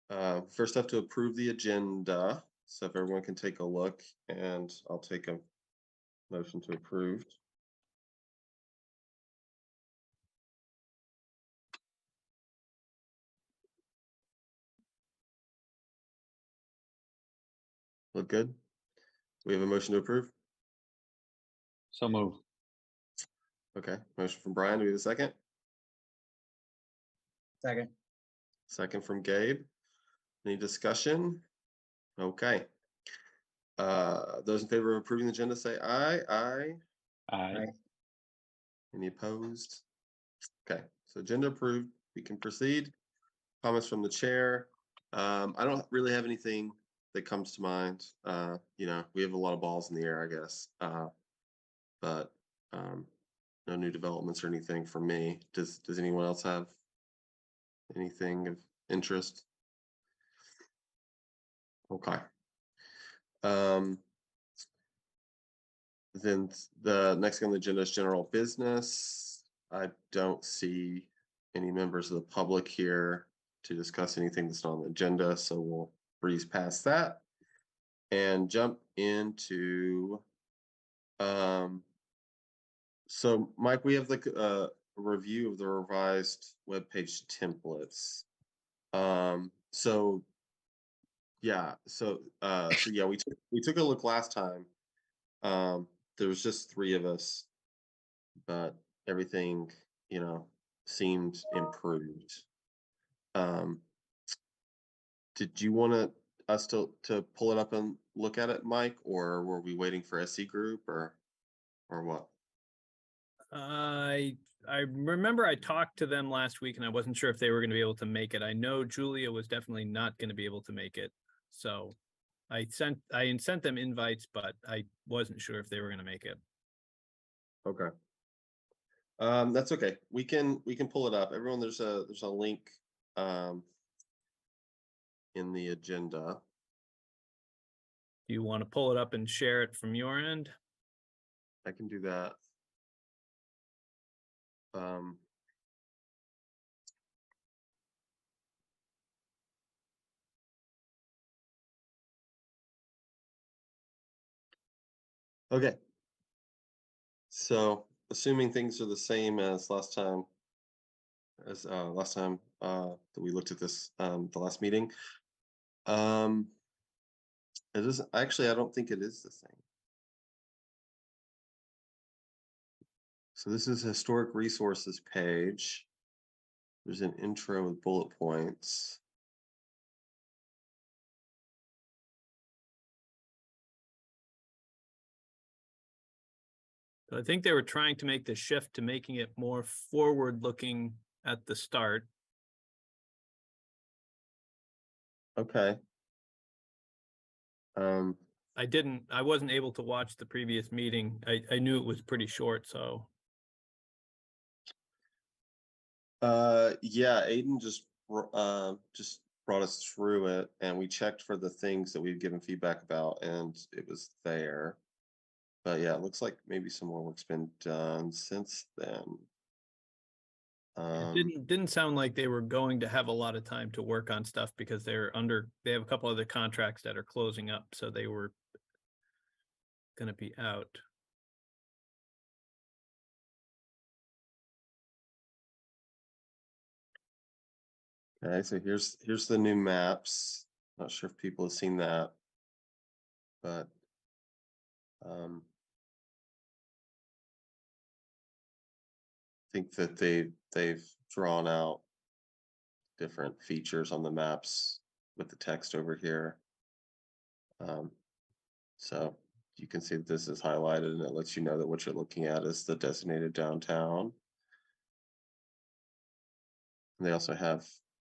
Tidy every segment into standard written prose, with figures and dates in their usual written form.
First up, to approve the agenda. So if everyone can take a look, and I'll take a motion to approve. Look good? We have a motion to approve? So move. Okay, motion from Brian. Do we have a second? Second. Second from Gabe. Any discussion? Okay. Those in favor of approving the agenda say aye. Aye. Aye. Any opposed? Okay, so agenda approved. We can proceed. Comments from the chair. I don't really have anything that comes to mind. We have a lot of balls in the air, I guess. But no new developments or anything from me. Does anyone else have anything of interest? Okay. Then the next on the agenda is general business. I don't see any members of the public here to discuss anything that's not on the agenda, so we'll breeze past that and jump into so Mike, we have the review of the revised webpage templates. So yeah, we took a look last time. There was just 3 of us, but everything, seemed improved. Did you want us to pull it up and look at it, Mike, or were we waiting for SC group or what? I remember I talked to them last week and I wasn't sure if they were going to be able to make it. I know Julia was definitely not going to be able to make it. So I sent them invites, but I wasn't sure if they were going to make it. Okay. That's okay. We can pull it up. Everyone, there's a link in the agenda. Do you want to pull it up and share it from your end? I can do that. Okay. So assuming things are the same as last time that we looked at this the last meeting. It is actually, I don't think it is the same. So this is historic resources page. There's an intro with bullet points. I think they were trying to make the shift to making it more forward looking at the start. Okay. I wasn't able to watch the previous meeting. I knew it was pretty short, so. Yeah, Aiden just brought us through it, and we checked for the things that we've given feedback about, and it was there. But yeah, it looks like maybe some more work's been done since then. It didn't sound like they were going to have a lot of time to work on stuff because they have a couple other contracts that are closing up, so they were going to be out. Okay, so here's the new maps. Not sure if people have seen that, but I think that they've drawn out different features on the maps with the text over here. So you can see that this is highlighted, and it lets you know that what you're looking at is the designated downtown. And they also have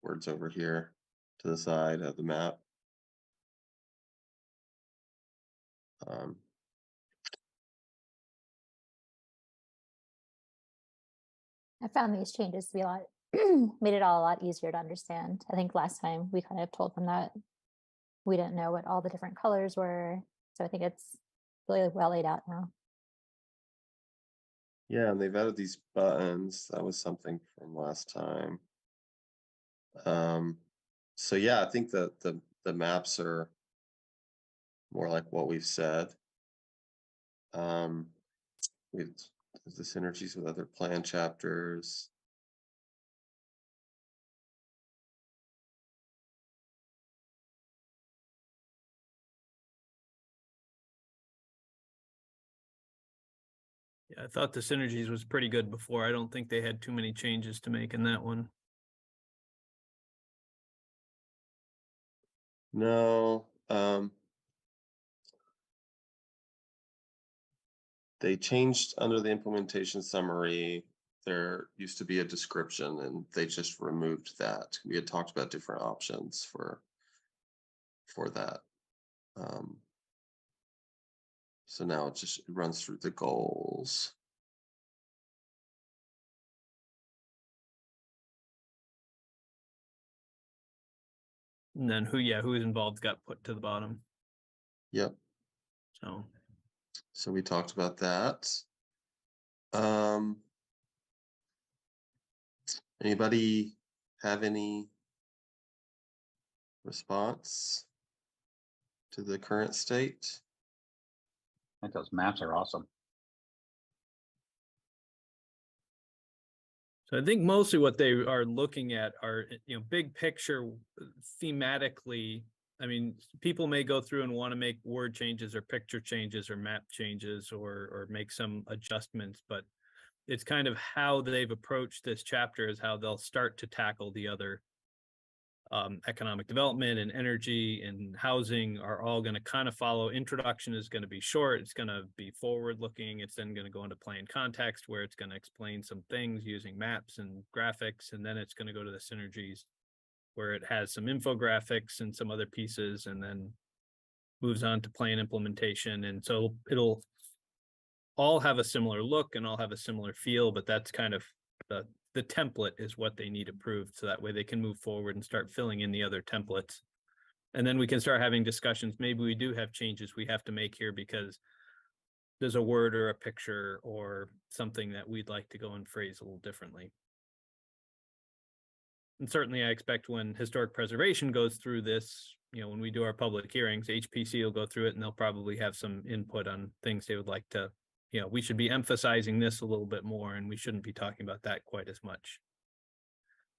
words over here to the side of the map. I found these changes to be made it all a lot easier to understand. I think last time we kind of told them that we didn't know what all the different colors were. So I think it's really well laid out now. Yeah, and they've added these buttons. That was something from last time. So yeah, I think that the maps are more like what we've said. With the synergies with other plan chapters. Yeah, I thought the synergies was pretty good before. I don't think they had too many changes to make in that one. No, they changed under the implementation summary. There used to be a description and they just removed that. We had talked about different options for that. So now it just runs through the goals. And then who's involved got put to the bottom. Yep. So we talked about that. Anybody have any response to the current state? I think those maps are awesome. So I think mostly what they are looking at are, big picture thematically. I mean, people may go through and want to make word changes or picture changes or map changes or make some adjustments, but it's kind of how they've approached this chapter is how they'll start to tackle the other economic development and energy and housing are all going to kind of follow. Introduction is going to be short. It's going to be forward looking. It's then going to go into plain context where it's going to explain some things using maps and graphics. And then it's going to go to the synergies where it has some infographics and some other pieces and then moves on to plain implementation. And so it'll all have a similar look and all have a similar feel, but that's kind of the template is what they need approved. So that way they can move forward and start filling in the other templates. And then we can start having discussions. Maybe we do have changes we have to make here because there's a word or a picture or something that we'd like to go and phrase a little differently. And certainly I expect when historic preservation goes through this, when we do our public hearings, HPC will go through it and they'll probably have some input on things they would like to, we should be emphasizing this a little bit more and we shouldn't be talking about that quite as much.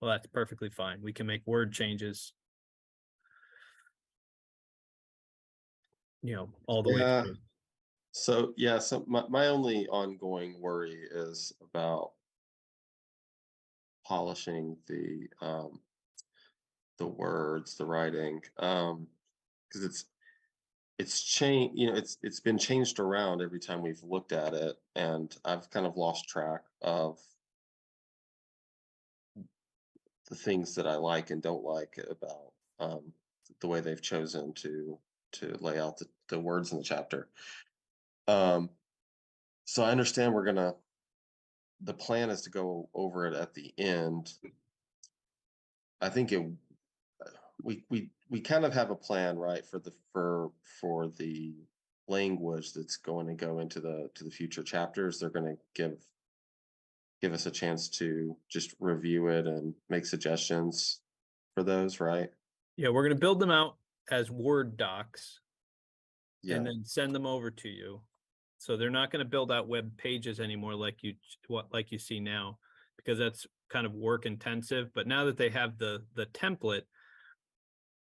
Well, that's perfectly fine. We can make word changes, all the way through. So my only ongoing worry is about polishing the words, the writing, because it's changed, it's been changed around every time we've looked at it, and I've kind of lost track of the things that I like and don't like about the way they've chosen to lay out the words in the chapter. So I understand the plan is to go over it at the end. I think we kind of have a plan, right, for the language that's going to go into the future chapters. They're going to give us a chance to just review it and make suggestions for those, right? Yeah, we're going to build them out as Word docs Yeah. and then send them over to you. So they're not going to build out web pages anymore like you see now, because that's kind of work intensive. But now that they have the template,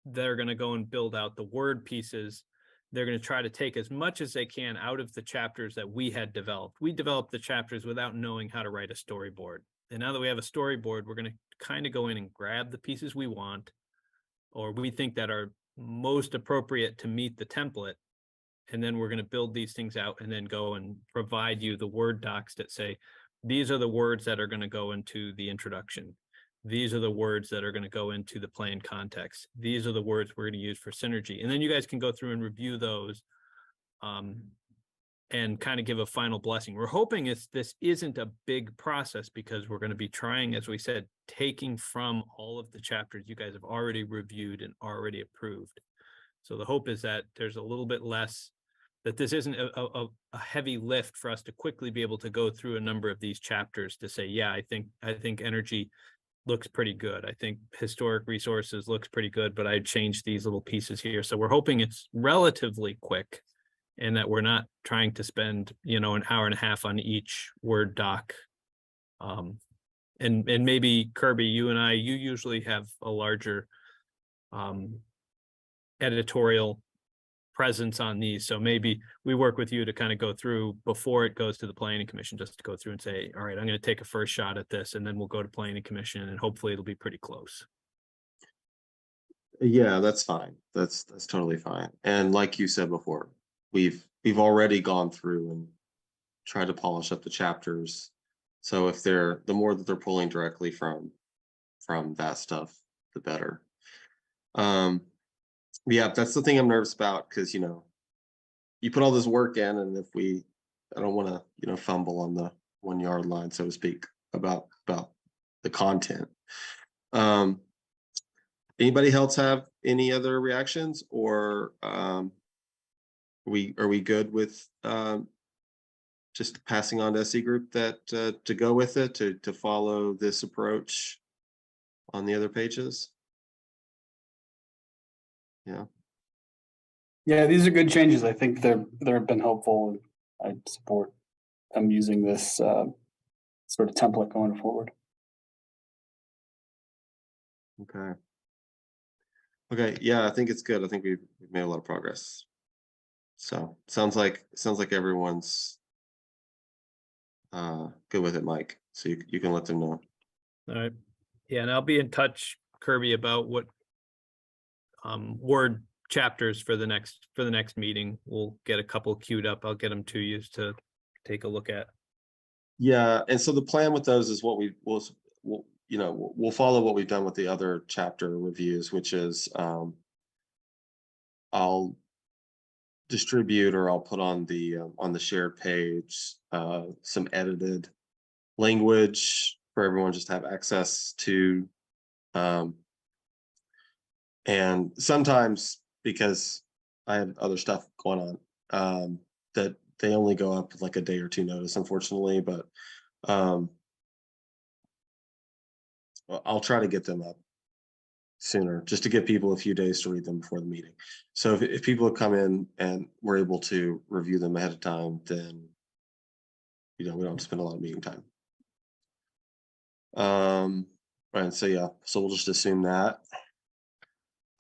they're going to go and build out the word pieces. They're going to try to take as much as they can out of the chapters that we had developed. We developed the chapters without knowing how to write a storyboard. And now that we have a storyboard, we're going to kind of go in and grab the pieces we want, or we think that are most appropriate to meet the template. And then we're going to build these things out and then go and provide you the Word docs that say, these are the words that are going to go into the introduction. These are the words that are going to go into the plain context. These are the words we're going to use for synergy. And then you guys can go through and review those and kind of give a final blessing. We're hoping this isn't a big process because we're going to be trying, as we said, taking from all of the chapters you guys have already reviewed and already approved. So the hope is that there's a little bit less, that this isn't a heavy lift for us to quickly be able to go through a number of these chapters to say, yeah, I think energy looks pretty good. I think historic resources looks pretty good, but I changed these little pieces here. So we're hoping it's relatively quick and that we're not trying to spend, an hour and a half on each Word doc. And maybe Kirby, you usually have a larger editorial presence on these. So maybe we work with you to kind of go through before it goes to the planning commission, just to go through and say, all right, I'm going to take a first shot at this, and then we'll go to planning commission, and hopefully it'll be pretty close. Yeah, that's fine. That's totally fine. And like you said before, we've already gone through and tried to polish up the chapters. So if the more that they're pulling directly from that stuff, the better. Yeah, that's the thing I'm nervous about, because you put all this work in, and if I don't want to fumble on the 1 yard line, so to speak, about the content. Anybody else have any other reactions, or are we good with just passing on to SE group that to go with it, to follow this approach on the other pages? Yeah. Yeah, these are good changes. I think they've been helpful. I support them using this sort of template going forward. Okay. Yeah, I think it's good. I think we've made a lot of progress. So sounds like everyone's good with it, Mike. So you can let them know. All right. Yeah, and I'll be in touch, Kirby, about what Word chapters for the next meeting. We'll get a couple queued up. I'll get them to you to take a look at. Yeah, and so the plan with those is what we'll follow what we've done with the other chapter reviews, which is I'll distribute, or I'll put on the shared page some edited language for everyone just to have access to. And sometimes, because I have other stuff going on, that they only go up with like a day or two notice, unfortunately, but I'll try to get them up sooner, just to give people a few days to read them before the meeting. So if people have come in and we're able to review them ahead of time, then we don't spend a lot of meeting time. Right, so yeah, so we'll just assume that.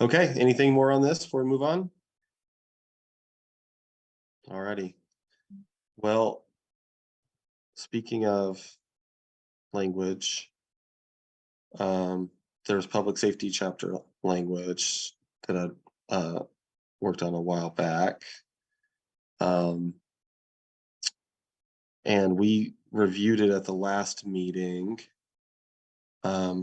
Okay, anything more on this before we move on? Alrighty. Well, speaking of language, there's public safety chapter language that I worked on a while back. And we reviewed it at the last meeting.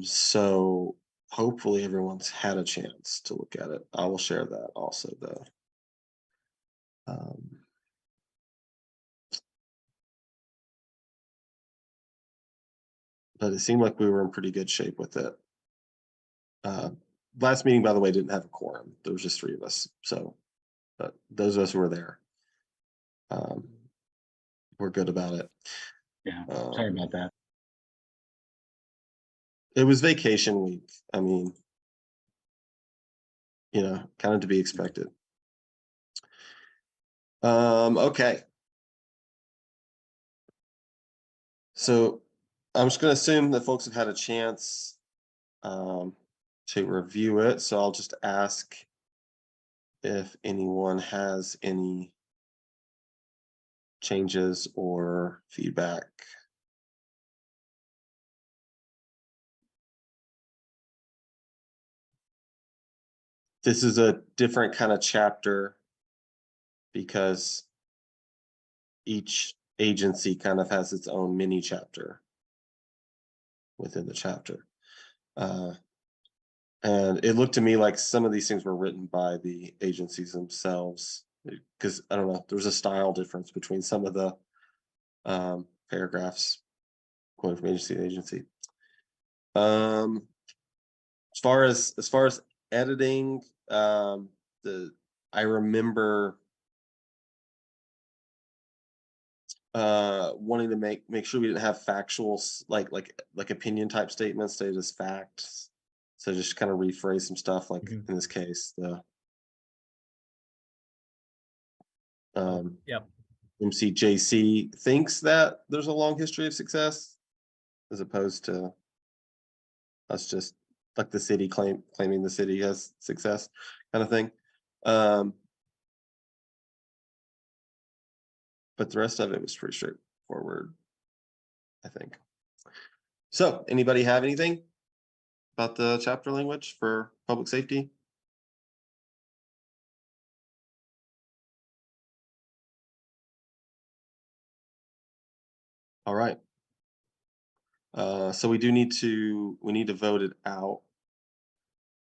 So hopefully everyone's had a chance to look at it. I will share that also, though. But it seemed like we were in pretty good shape with it. Last meeting, by the way, didn't have a quorum. There was just 3 of us. So those of us who were there, we're good about it. Yeah, sorry about that. It was vacation week. I mean, kind of to be expected. Okay. So I'm just going to assume that folks have had a chance to review it. So I'll just ask if anyone has any changes or feedback. This is a different kind of chapter because each agency kind of has its own mini chapter within the chapter. And it looked to me like some of these things were written by the agencies themselves, because I don't know, there's a style difference between some of the paragraphs going from agency to agency. As far as editing, I remember wanting to make sure we didn't have factual like opinion type statements stated as facts. So just kind of rephrase some stuff like Mhm. in this case, the Yep. MCJC thinks that there's a long history of success, as opposed to us just like the city claiming the city has success kind of thing. But the rest of it was pretty straightforward, I think. So anybody have anything about the chapter language for public safety? All right. So we need to vote it out.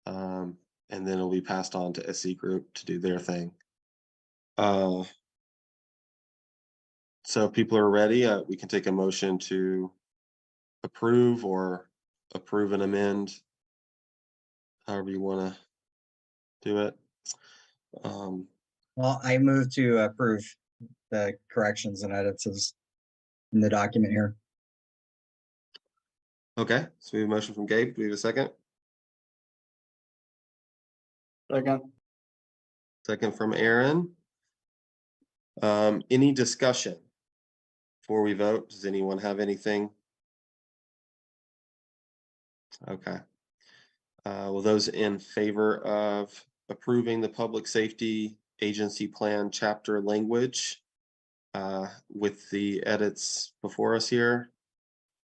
And then it'll be passed on to SC group to do their thing. So if people are ready, we can take a motion to approve or approve and amend, however you want to do it. Well, I move to approve the corrections and edits in the document here. Okay, so we have a motion from Gabe. Do we have a second? Second. Second from Aaron. Any discussion before we vote? Does anyone have anything? Okay. Well, those in favor of approving the public safety agency plan chapter language with the edits before us here,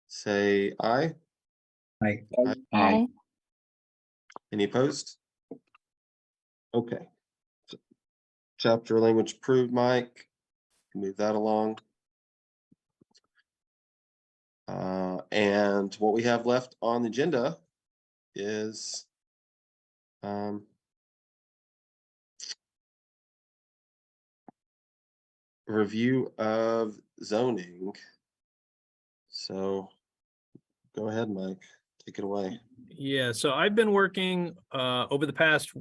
say aye. Aye. Aye. Any opposed? Okay. So, chapter language approved, Mike. Move that along. And what we have left on the agenda is review of zoning. So go ahead, Mike, take it away. Yeah, so I've been working over the past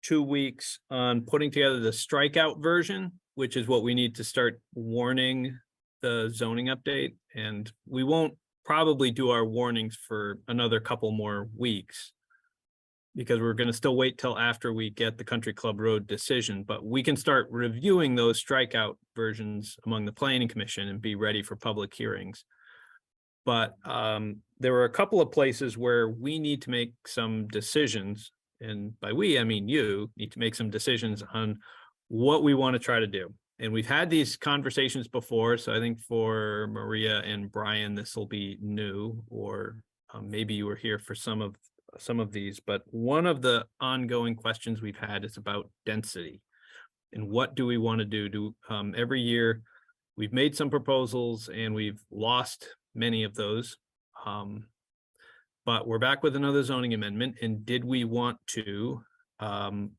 2 weeks on putting together the strikeout version, which is what we need to start warning the zoning update. And we won't probably do our warnings for another couple more weeks, because we're going to still wait till after we get the Country Club Road decision, but we can start reviewing those strikeout versions among the Planning Commission and be ready for public hearings. But there were a couple of places where we need to make some decisions, and by we, I mean you need to make some decisions on what we want to try to do. And we've had these conversations before, so I think for Maria and Brian, this will be new, or maybe you were here for some of these, but one of the ongoing questions we've had is about density. And what do we want to do? Every year we've made some proposals and we've lost many of those. But we're back with another zoning amendment. And did we want to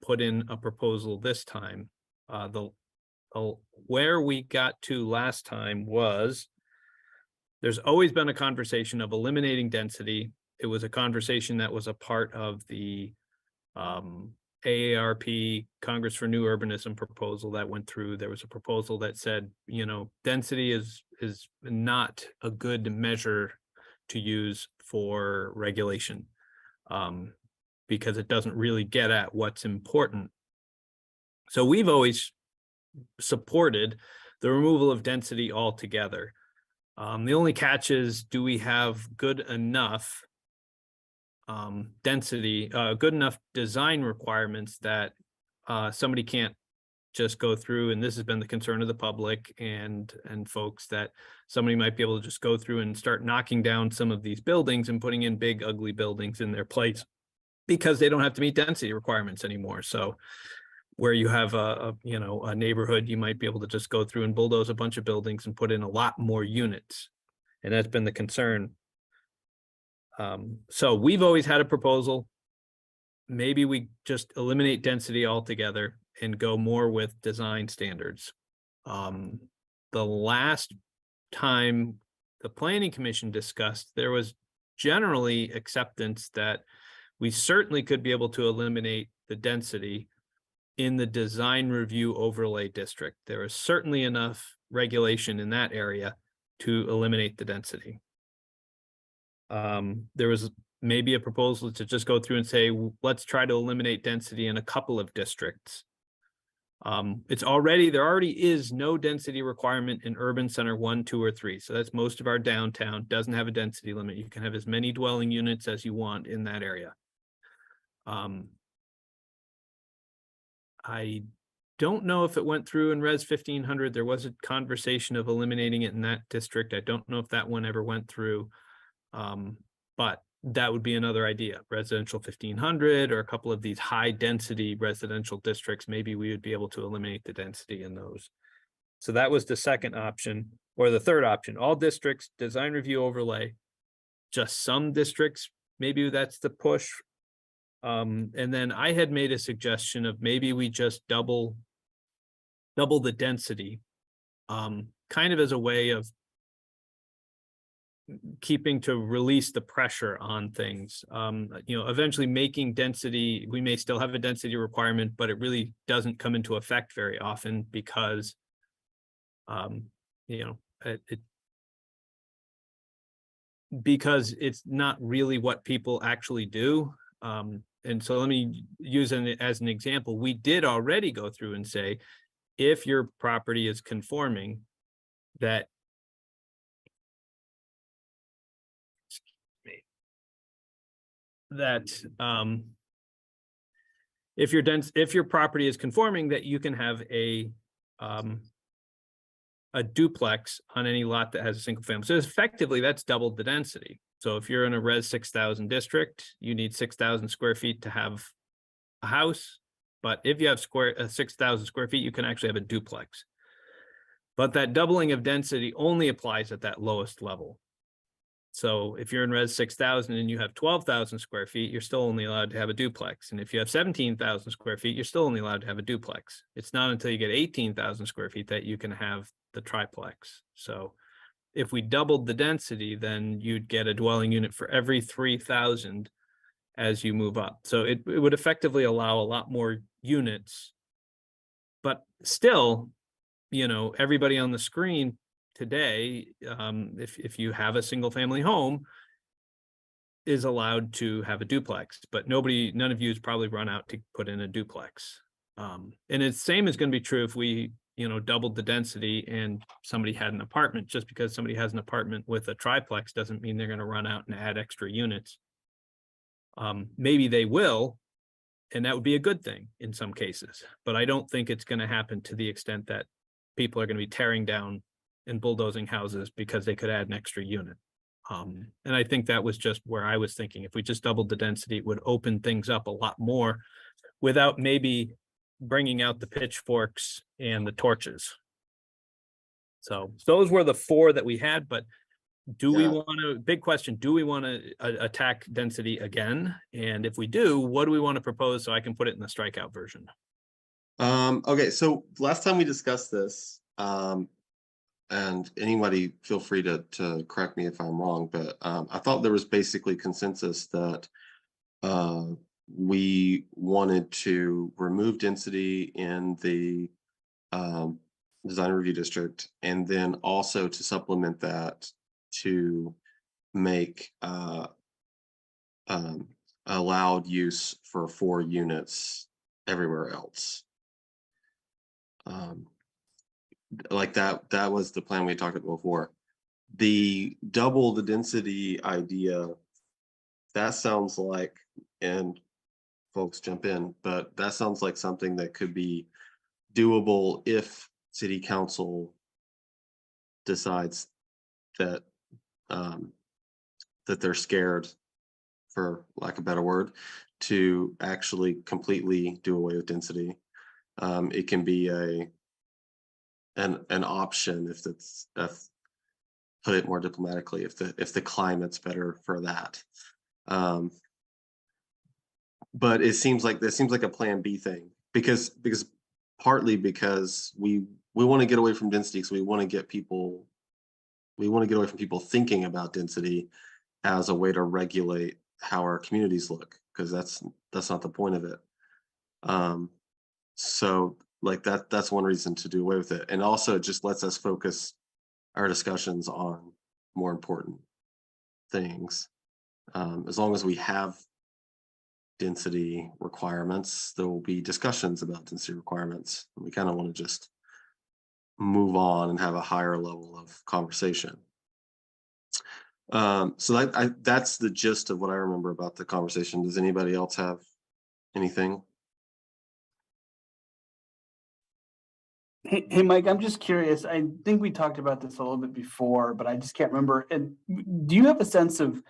put in a proposal this time? Where we got to last time was there's always been a conversation of eliminating density. It was a conversation that was a part of the AARP Congress for New Urbanism proposal that went through. There was a proposal that said, you know, density is not a good measure to use for regulation because it doesn't really get at what's important. So we've always supported the removal of density altogether. The only catch is, do we have good enough density, good enough design requirements that somebody can't just go through, and this has been the concern of the public and folks, that somebody might be able to just go through and start knocking down some of these buildings and putting in big ugly buildings in their place because they don't have to meet density requirements anymore. So where you have a neighborhood, you might be able to just go through and bulldoze a bunch of buildings and put in a lot more units. And that's been the concern. So we've always had a proposal. Maybe we just eliminate density altogether and go more with design standards. The last time the Planning Commission discussed, there was generally acceptance that we certainly could be able to eliminate the density in the design review overlay district. There is certainly enough regulation in that area to eliminate the density. There was maybe a proposal to just go through and say, let's try to eliminate density in a couple of districts. There already is no density requirement in urban center 1, 2, or 3. So that's most of our downtown doesn't have a density limit. You can have as many dwelling units as you want in that area. I don't know if it went through in Res 1500. There was a conversation of eliminating it in that district. I don't know if that one ever went through. But that would be another idea, residential 1500 or a couple of these high density residential districts. Maybe we would be able to eliminate the density in those. So that was the second option, or the third option, all districts, design review overlay, just some districts, maybe that's the push. And then I had made a suggestion of maybe we just double the density, kind of as a way of keeping to release the pressure on things. Eventually making density, we may still have a density requirement, but it really doesn't come into effect very often because, because it's not really what people actually do. And so let me use it as an example. We did already go through and say, if your property is conforming, that if your property is conforming, that you can have a duplex on any lot that has a single family. So effectively that's doubled the density. So if you're in a res 6,000 district, you need 6,000 square feet to have a house. But if you have 6,000 square feet, you can actually have a duplex. But that doubling of density only applies at that lowest level. So if you're in res 6,000 and you have 12,000 square feet, you're still only allowed to have a duplex. And if you have 17,000 square feet, you're still only allowed to have a duplex. It's not until you get 18,000 square feet that you can have the triplex. So if we doubled the density, then you'd get a dwelling unit for every 3,000 as you move up. So it would effectively allow a lot more units. But still, everybody on the screen today, if you have a single family home, is allowed to have a duplex, but none of you has probably run out to put in a duplex. And it's same is going to be true if we, doubled the density and somebody had an apartment. Just because somebody has an apartment with a triplex doesn't mean they're going to run out and add extra units. Maybe they will, and that would be a good thing in some cases, but I don't think it's going to happen to the extent that people are going to be tearing down and bulldozing houses because they could add an extra unit. And I think that was just where I was thinking, if we just doubled the density, it would open things up a lot more without maybe bringing out the pitchforks and the torches. So those were the four that we had, but do we want to, big question, do we want to attack density again? And if we do, what do we want to propose so I can put it in the strikeout version? Okay, so last time we discussed this, and anybody feel free to correct me if I'm wrong, but I thought there was basically consensus that we wanted to remove density in the design review district, and then also to supplement that to make allowed use for 4 units everywhere else. Like that was the plan we talked about before. The double the density idea, that sounds like, and folks jump in, but that sounds like something that could be doable if city council decides that that they're scared, for lack of a better word, to actually completely do away with density. It can be an option if put it more diplomatically, if the climate's better for that. But it seems like a plan B thing, because partly because we want to get away from density, so we want to get away from people thinking about density as a way to regulate how our communities look, because that's not the point of it. So like that's one reason to do away with it. And also it just lets us focus our discussions on more important things. As long as we have density requirements, there will be discussions about density requirements. We kind of want to just move on and have a higher level of conversation. So that's the gist of what I remember about the conversation. Does anybody else have anything? Hey, Mike, I'm just curious. I think we talked about this a little bit before, but I just can't remember. And do you have a sense of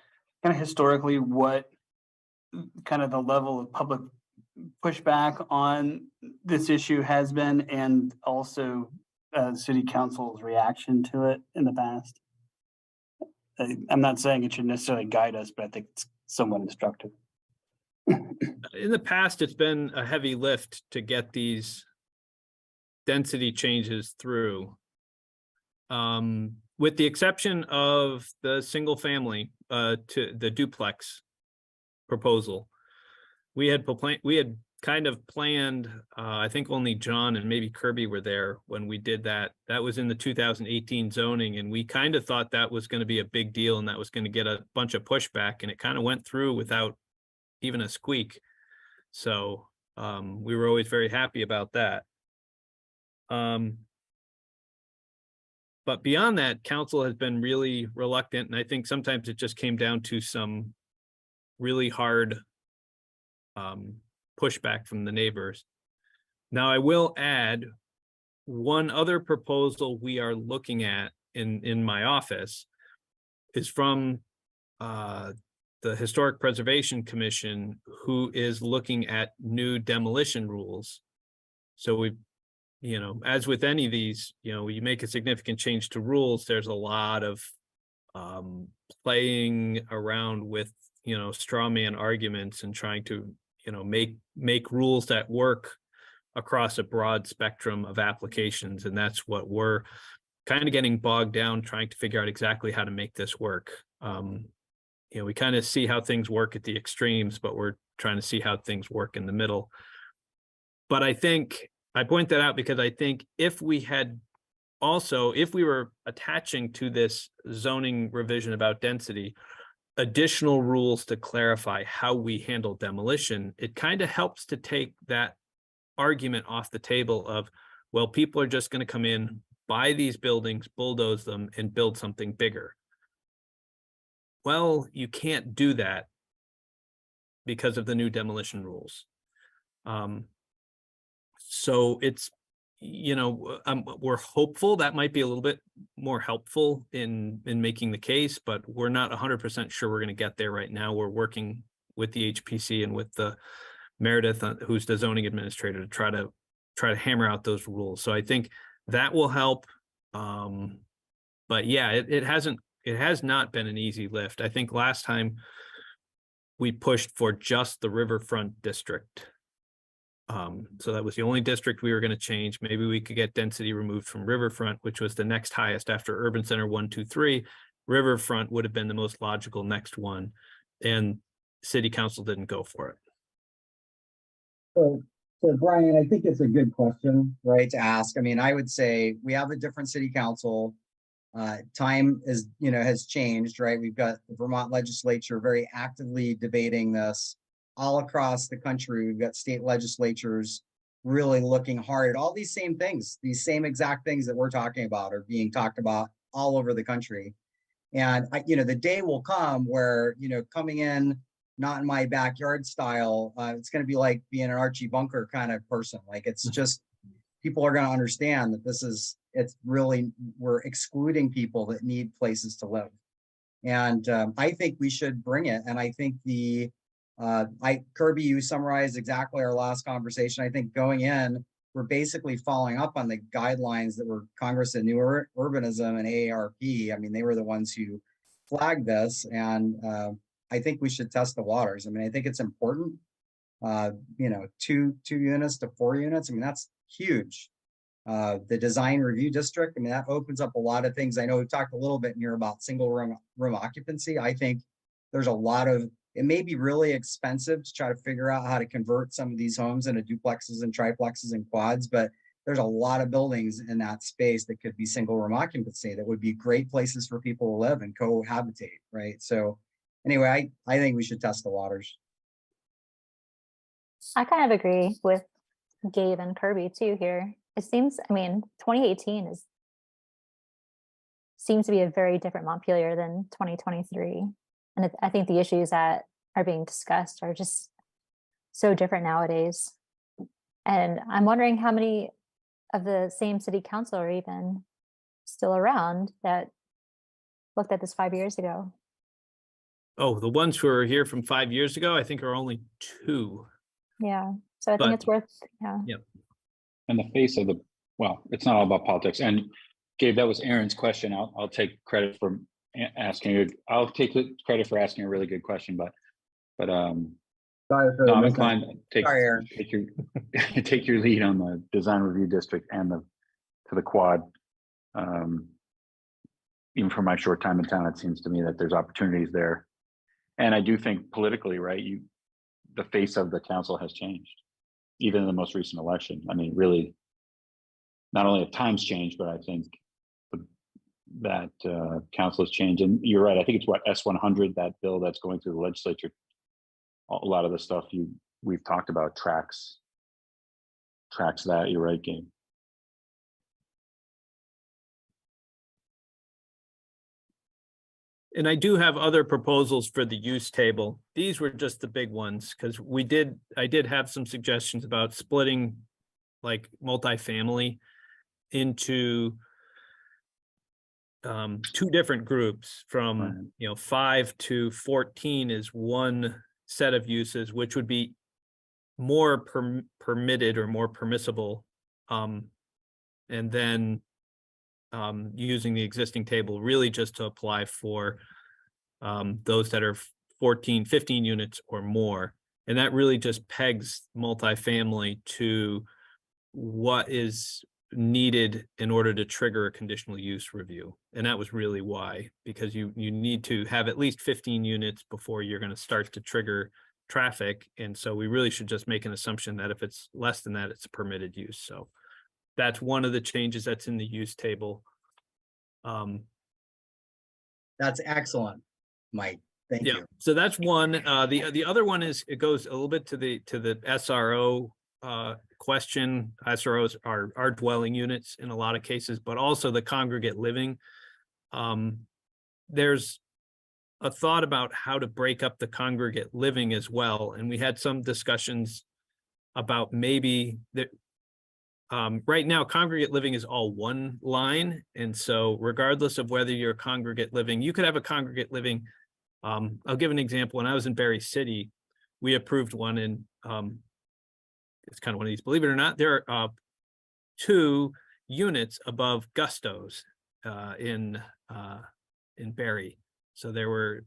kind of historically what kind of the level of public pushback on this issue has been, and also city council's reaction to it in the past? I'm not saying it should necessarily guide us, but I think it's somewhat instructive. In the past, it's been a heavy lift to get these density changes through. With the exception of the single family to the duplex proposal, we had kind of planned, I think only John and maybe Kirby were there when we did that. That was in the 2018 zoning, and we kind of thought that was going to be a big deal and that was going to get a bunch of pushback, and it kind of went through without even a squeak. So we were always very happy about that. But beyond that, council has been really reluctant, and I think sometimes it just came down to some really hard pushback from the neighbors. Now, I will add one other proposal we are looking at in my office is from the Historic Preservation Commission, who is looking at new demolition rules. So we, as with any of these, you make a significant change to rules, there's a lot of playing around with, straw man arguments and trying to, make rules that work across a broad spectrum of applications. And that's what we're kind of getting bogged down trying to figure out exactly how to make this work. We kind of see how things work at the extremes, but we're trying to see how things work in the middle. But I think I point that out because I think if we were attaching to this zoning revision about density additional rules to clarify how we handle demolition, it kind of helps to take that argument off the table of, well, people are just going to come in, buy these buildings, bulldoze them, and build something bigger. Well, you can't do that because of the new demolition rules. So it's, we're hopeful that might be a little bit more helpful in making the case, but we're not 100% sure we're going to get there right now. We're working with the HPC and with the Meredith, who's the zoning administrator, to try to hammer out those rules. So I think that will help. But yeah, it has not been an easy lift. I think last time we pushed for just the riverfront district. So that was the only district we were going to change. Maybe we could get density removed from riverfront, which was the next highest after urban center 1, 2, 3. Riverfront would have been the most logical next one, and city council didn't go for it. So Brian, I think it's a good question, right, to ask. I mean, I would say we have a different city council. Time is, has changed, right? We've got the Vermont legislature very actively debating this all across the country. We've got state legislatures really looking hard at all these same things. These same exact things that we're talking about are being talked about all over the country. And the day will come where, coming in, not in my backyard style, it's going to be like being an Archie Bunker kind of person. Like, it's just, people are going to understand that it's really, we're excluding people that need places to live. And I think we should bring it. And I think Kirby, you summarized exactly our last conversation. I think going in, we're basically following up on the guidelines that were Congress of New Urbanism and AARP. I mean, they were the ones who flagged this, and I think we should test the waters. I mean, I think it's important. 2 units to 4 units. I mean, that's huge. The design review district, I mean, that opens up a lot of things. I know we've talked a little bit in here about single room occupancy. I think there's a lot of it may be really expensive to try to figure out how to convert some of these homes into duplexes and triplexes and quads, but there's a lot of buildings in that space that could be single room occupancy that would be great places for people to live and cohabitate, right? So anyway, I think we should test the waters. I kind of agree with Gabe and Kirby too here. It seems, I mean, 2018 seems to be a very different Montpelier than 2023. And I think the issues that are being discussed are just so different nowadays. And I'm wondering how many of the same city council are even still around that looked at this 5 years ago. Oh, the ones who are here from 5 years ago, I think are only 2. Yeah. So I think it's worth, yeah. In the face of well, it's not all about politics. And Gabe, that was Aaron's question. I'll take credit for asking you. I'll take credit for asking a really good question, but Sorry for no, I'm the inclined to Sorry, Aaron. take your lead on the design review district and to the quad. Even from my short time in town, it seems to me that there's opportunities there. And I do think politically, right, the face of the council has changed, even in the most recent election. I mean, really, not only have times changed, but I think that council has changed. And you're right, I think it's what, S100, that bill that's going through the legislature. A lot of the stuff we've talked about tracks that. You're right, Gabe. And I do have other proposals for the use table. These were just the big ones because I did have some suggestions about splitting like multifamily into 2 different groups from, 5 to 14 is one set of uses, which would be more permitted or more permissible. And then using the existing table really just to apply for those that are 14, 15 units or more. And that really just pegs multifamily to what is needed in order to trigger a conditional use review. And that was really why, because you need to have at least 15 units before you're going to start to trigger traffic. And so we really should just make an assumption that if it's less than that, it's permitted use. So that's one of the changes that's in the use table. That's excellent, Mike. Thank you. So that's one. The other one is, it goes a little bit to the SRO question. SROs are dwelling units in a lot of cases, but also the congregate living. There's a thought about how to break up the congregate living as well. And we had some discussions about maybe that right now congregate living is all one line. And so regardless of whether you're congregate living, you could have a congregate living. I'll give an example. When I was in Berry City, we approved one, and it's kind of one of these, believe it or not, there are 2 units above Gusto's in Berry. So they were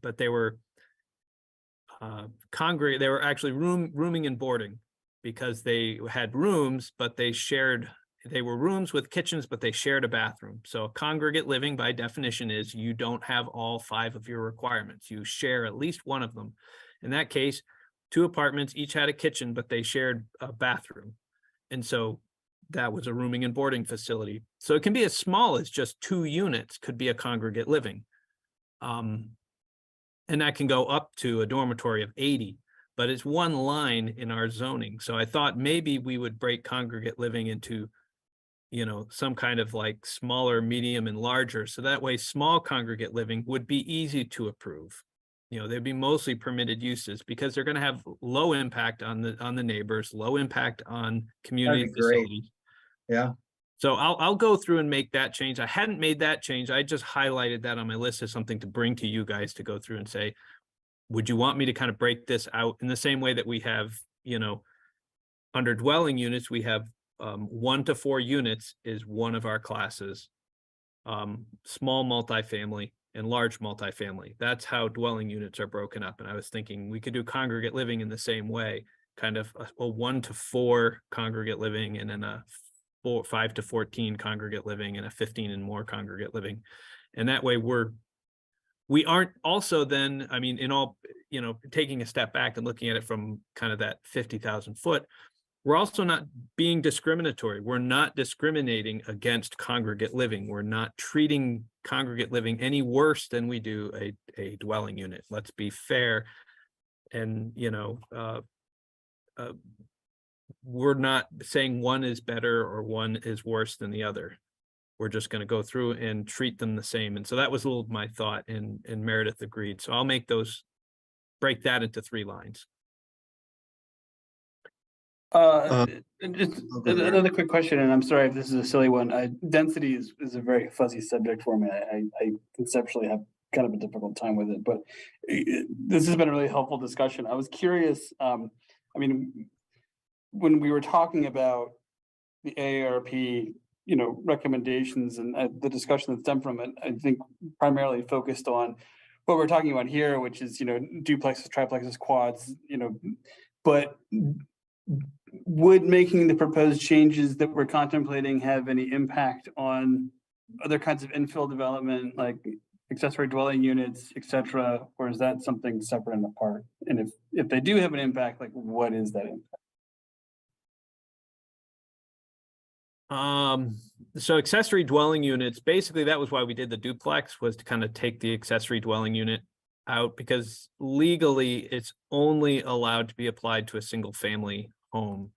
actually rooming and boarding, because they had rooms, but they were rooms with kitchens, but they shared a bathroom. So congregate living by definition is you don't have all 5 of your requirements. You share at least one of them. In that case, 2 apartments each had a kitchen, but they shared a bathroom. And so that was a rooming and boarding facility. So it can be as small as just 2 units could be a congregate living. And that can go up to a dormitory of 80. But it's one line in our zoning. So I thought maybe we would break congregate living into, some kind of like smaller, medium, and larger. So that way small congregate living would be easy to approve. They'd be mostly permitted uses because they're going to have low impact on the neighbors, low impact on community facilities. Yeah. So I'll go through and make that change. I hadn't made that change. I just highlighted that on my list as something to bring to you guys to go through and say, would you want me to kind of break this out in the same way that we have, under dwelling units, we have 1 to 4 units is one of our classes, small multifamily and large multifamily. That's how dwelling units are broken up. And I was thinking we could do congregate living in the same way, kind of a 1 to 4 congregate living, and then a 5 to 14 congregate living, and a 15 and more congregate living. And that way we aren't also then, I mean, in all, you know, taking a step back and looking at it from kind of that 50,000 foot, we're also not being discriminatory. We're not discriminating against congregate living. We're not treating congregate living any worse than we do a dwelling unit. Let's be fair. And, you know, we're not saying one is better or one is worse than the other. We're just going to go through and treat them the same. And so that was a little my thought, and Meredith agreed. So I'll make those, break that into 3 lines. And just Okay, Mary. another quick question, and I'm sorry if this is a silly one. Density is a very fuzzy subject for me. I conceptually have kind of a difficult time with it, but this has been a really helpful discussion. I was curious, I mean, when we were talking about the AARP, you know, recommendations and the discussion that stemmed from it, I think primarily focused on what we're talking about here, which is, you know, duplexes, triplexes, quads, you know, but would making the proposed changes that we're contemplating have any impact on other kinds of infill development, like accessory dwelling units, et cetera, or is that something separate and apart? And if they do have an impact, like what is that impact? So accessory dwelling units, basically that was why we did the duplex, was to kind of take the accessory dwelling unit out, because legally it's only allowed to be applied to a single family home.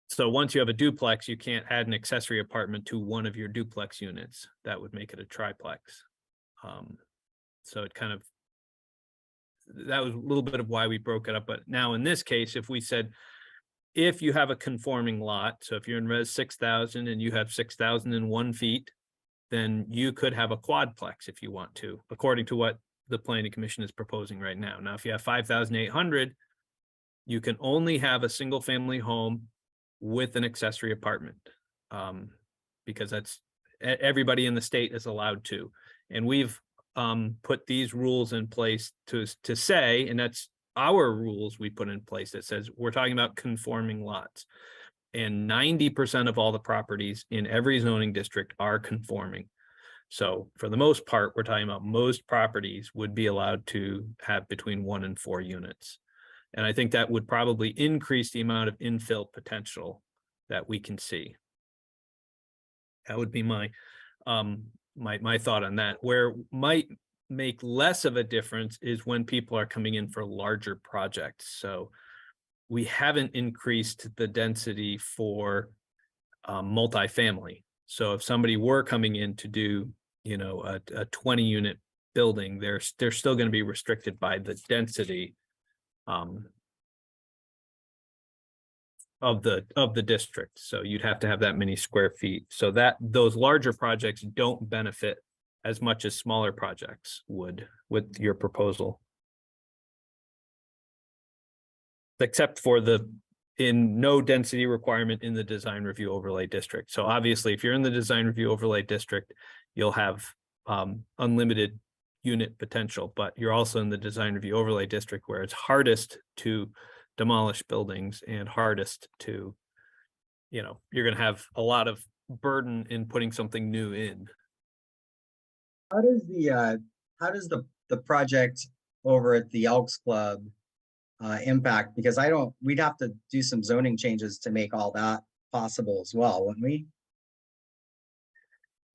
So once you have a duplex, you can't add an accessory apartment to one of your duplex units. That would make it a triplex. So it kind of, that was a little bit of why we broke it up. But now in this case, if we said, if you have a conforming lot, so if you're in res 6,000 and you have 6,001 feet, then you could have a quadplex if you want to, according to what the Planning Commission is proposing right now. Now, if you have 5,800, you can only have a single family home with an accessory apartment, because that's, everybody in the state is allowed to. And we've put these rules in place to say, and that's our rules we put in place that says we're talking about conforming lots, and 90% of all the properties in every zoning district are conforming. So for the most part, we're talking about most properties would be allowed to have between 1 and 4 units. And I think that would probably increase the amount of infill potential that we can see. That would be my my thought on that. Where might make less of a difference is when people are coming in for larger projects. So we haven't increased the density for multifamily. So if somebody were coming in to do, you know, a 20 unit building, they're still going to be restricted by the density of the district. So you'd have to have that many square feet. So that those larger projects don't benefit as much as smaller projects would with your proposal. Except for the no density requirement in the design review overlay district. So obviously, if you're in the design review overlay district, you'll have unlimited unit potential, but you're also in the design review overlay district where it's hardest to demolish buildings and hardest to, you know, you're going to have a lot of burden in putting something new in. How does the project over at the Elks Club impact? Because we'd have to do some zoning changes to make all that possible as well, wouldn't we?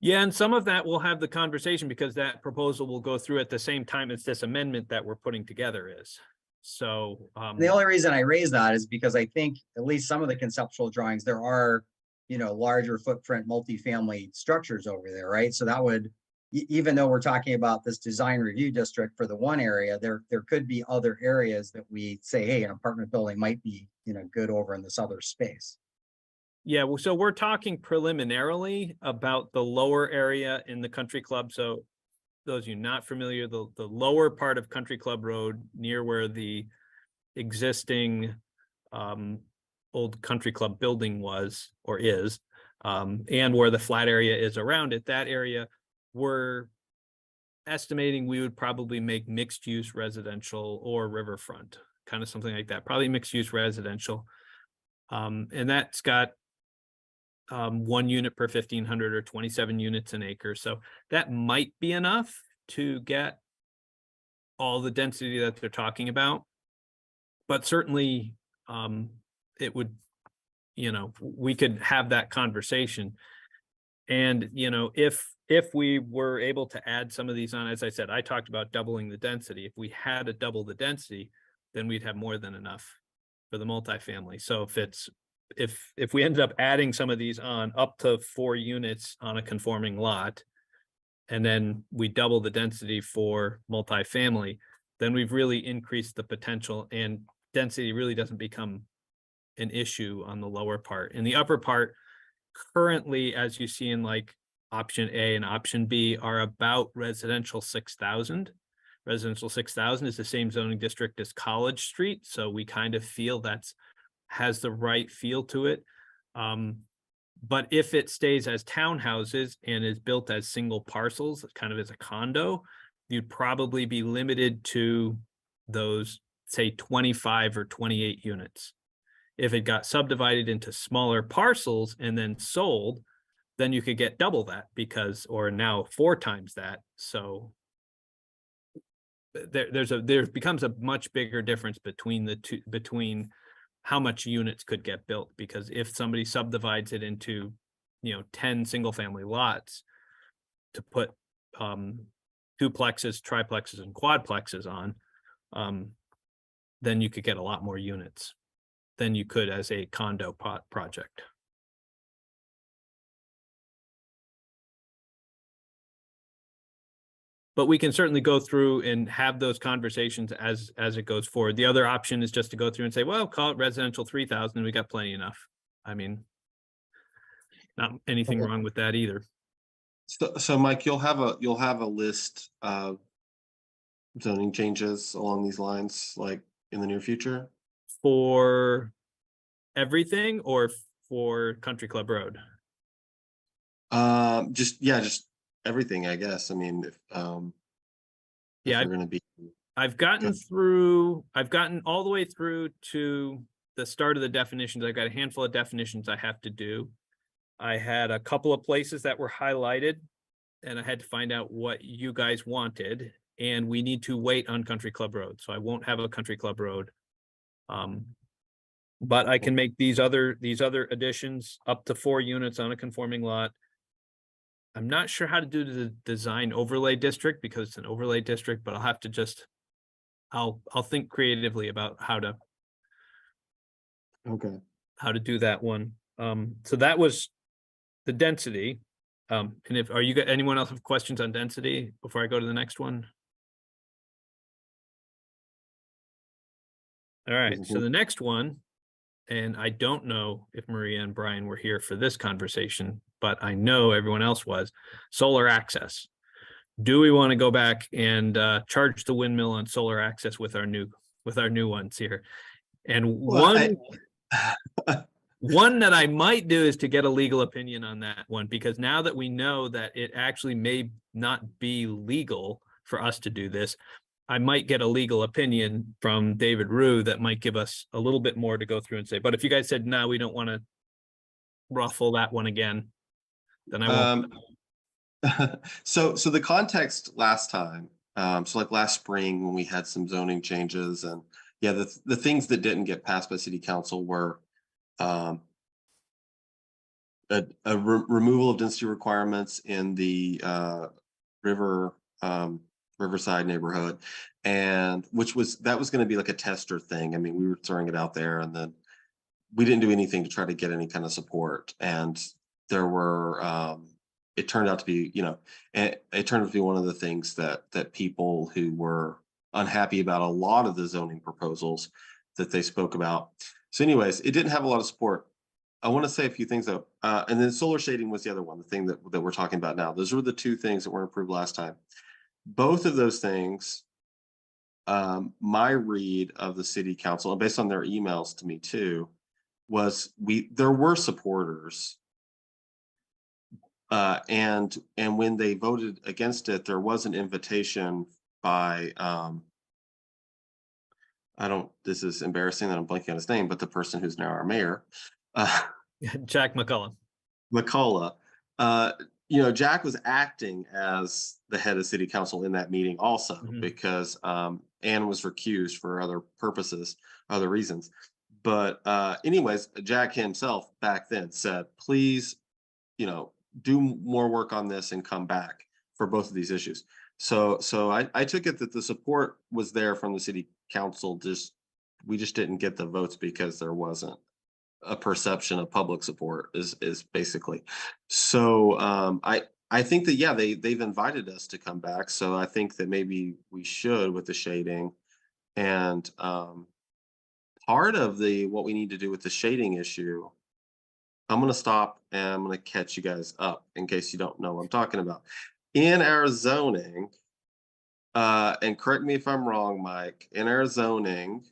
Yeah, and some of that will have the conversation because that proposal will go through at the same time as this amendment that we're putting together is. So the only reason I raise that is because I think at least some of the conceptual drawings, there are, you know, larger footprint multifamily structures over there, right? So that would, even though we're talking about this design review district for the one area, there could be other areas that we say, hey, an apartment building might be, you know, good over in this other space. yeah, well, so we're talking preliminarily about the lower area in the country club. So those of you not familiar, the lower part of Country Club Road near where the existing old country club building was or is, and where the flat area is around it, that area we're estimating we would probably make mixed use residential or riverfront, kind of something like that, probably mixed use residential. And that's got 1 unit per 1,500 or 27 units an acre. So that might be enough to get all the density that they're talking about. But certainly, it would, we could have that conversation. And, if we were able to add some of these on, as I said, I talked about doubling the density. If we had to double the density, then we'd have more than enough for the multifamily. So if we ended up adding some of these on up to 4 units on a conforming lot, and then we double the density for multifamily, then we've really increased the potential, and density really doesn't become an issue on the lower part. In the upper part, currently, as you see in like option A and option B, are about residential 6,000. Residential 6,000 is the same zoning district as College Street, so we kind of feel has the right feel to it. But if it stays as townhouses and is built as single parcels, kind of as a condo, you'd probably be limited to those, say, 25 or 28 units. If it got subdivided into smaller parcels and then sold, then you could get double that, or now 4 times that. So there becomes a much bigger difference between the two, between how much units could get built, because if somebody subdivides it into 10 single family lots to put duplexes, triplexes, and quadplexes on, then you could get a lot more units than you could as a condo project. But we can certainly go through and have those conversations as it goes forward. The other option is just to go through and say, well, call it residential 3,000. We got plenty enough. I mean, not anything wrong with that either. So Mike, you'll have a list of zoning changes along these lines, like in the near future? For everything or for Country Club Road? Just everything, I guess. I mean, if Yeah, we're gonna be, I've gotten all the way through to the start of the definitions. I've got a handful of definitions I have to do. I had a couple of places that were highlighted, and I had to find out what you guys wanted, and we need to wait on Country Club Road, so I won't have a Country Club Road. But I can make these other additions up to 4 units on a conforming lot. I'm not sure how to do the design overlay district because it's an overlay district, but I'll have to I'll think creatively about how to do that one. So that was the density. And anyone else have questions on density before I go to the next one? All right, so the next one, and I don't know if Maria and Brian were here for this conversation, but I know everyone else was, solar access. Do we want to go back and charge the windmill on solar access with our new ones here? And one that I might do is to get a legal opinion on that one, because now that we know that it actually may not be legal for us to do this, I might get a legal opinion from David Rue that might give us a little bit more to go through and say, but if you guys said, no, we don't want to ruffle that one again, then I won't. So the context last time, so like last spring when we had some zoning changes, and yeah, the things that didn't get passed by city council were a removal of density requirements in the Riverside neighborhood, and that was going to be like a tester thing. I mean, we were throwing it out there, and then we didn't do anything to try to get any kind of support. And there were it turned out to be, it turned out to be one of the things that people who were unhappy about a lot of the zoning proposals that they spoke about. So anyways, it didn't have a lot of support. I want to say a few things though. And then solar shading was the other one, the thing that we're talking about now. Those were the 2 things that were approved last time. Both of those things, my read of the city council, and based on their emails to me too, was there were supporters. And when they voted against it, there was an invitation by this is embarrassing that I'm blanking on his name, but the person who's now our mayor. Jack McCullum. McCullough. Jack was acting as the head of city council in that meeting also Mhm. because Ann was recused for other purposes, other reasons. But anyways, Jack himself back then said, please, do more work on this and come back for both of these issues. So I took it that the support was there from the city council. We just didn't get the votes because there wasn't a perception of public support is basically. So I think that yeah, they've invited us to come back. So I think that maybe we should with the shading. And part of what we need to do with the shading issue, I'm gonna stop and I'm gonna catch you guys up in case you don't know what I'm talking about. In our zoning, and correct me if I'm wrong, Mike, in our zoning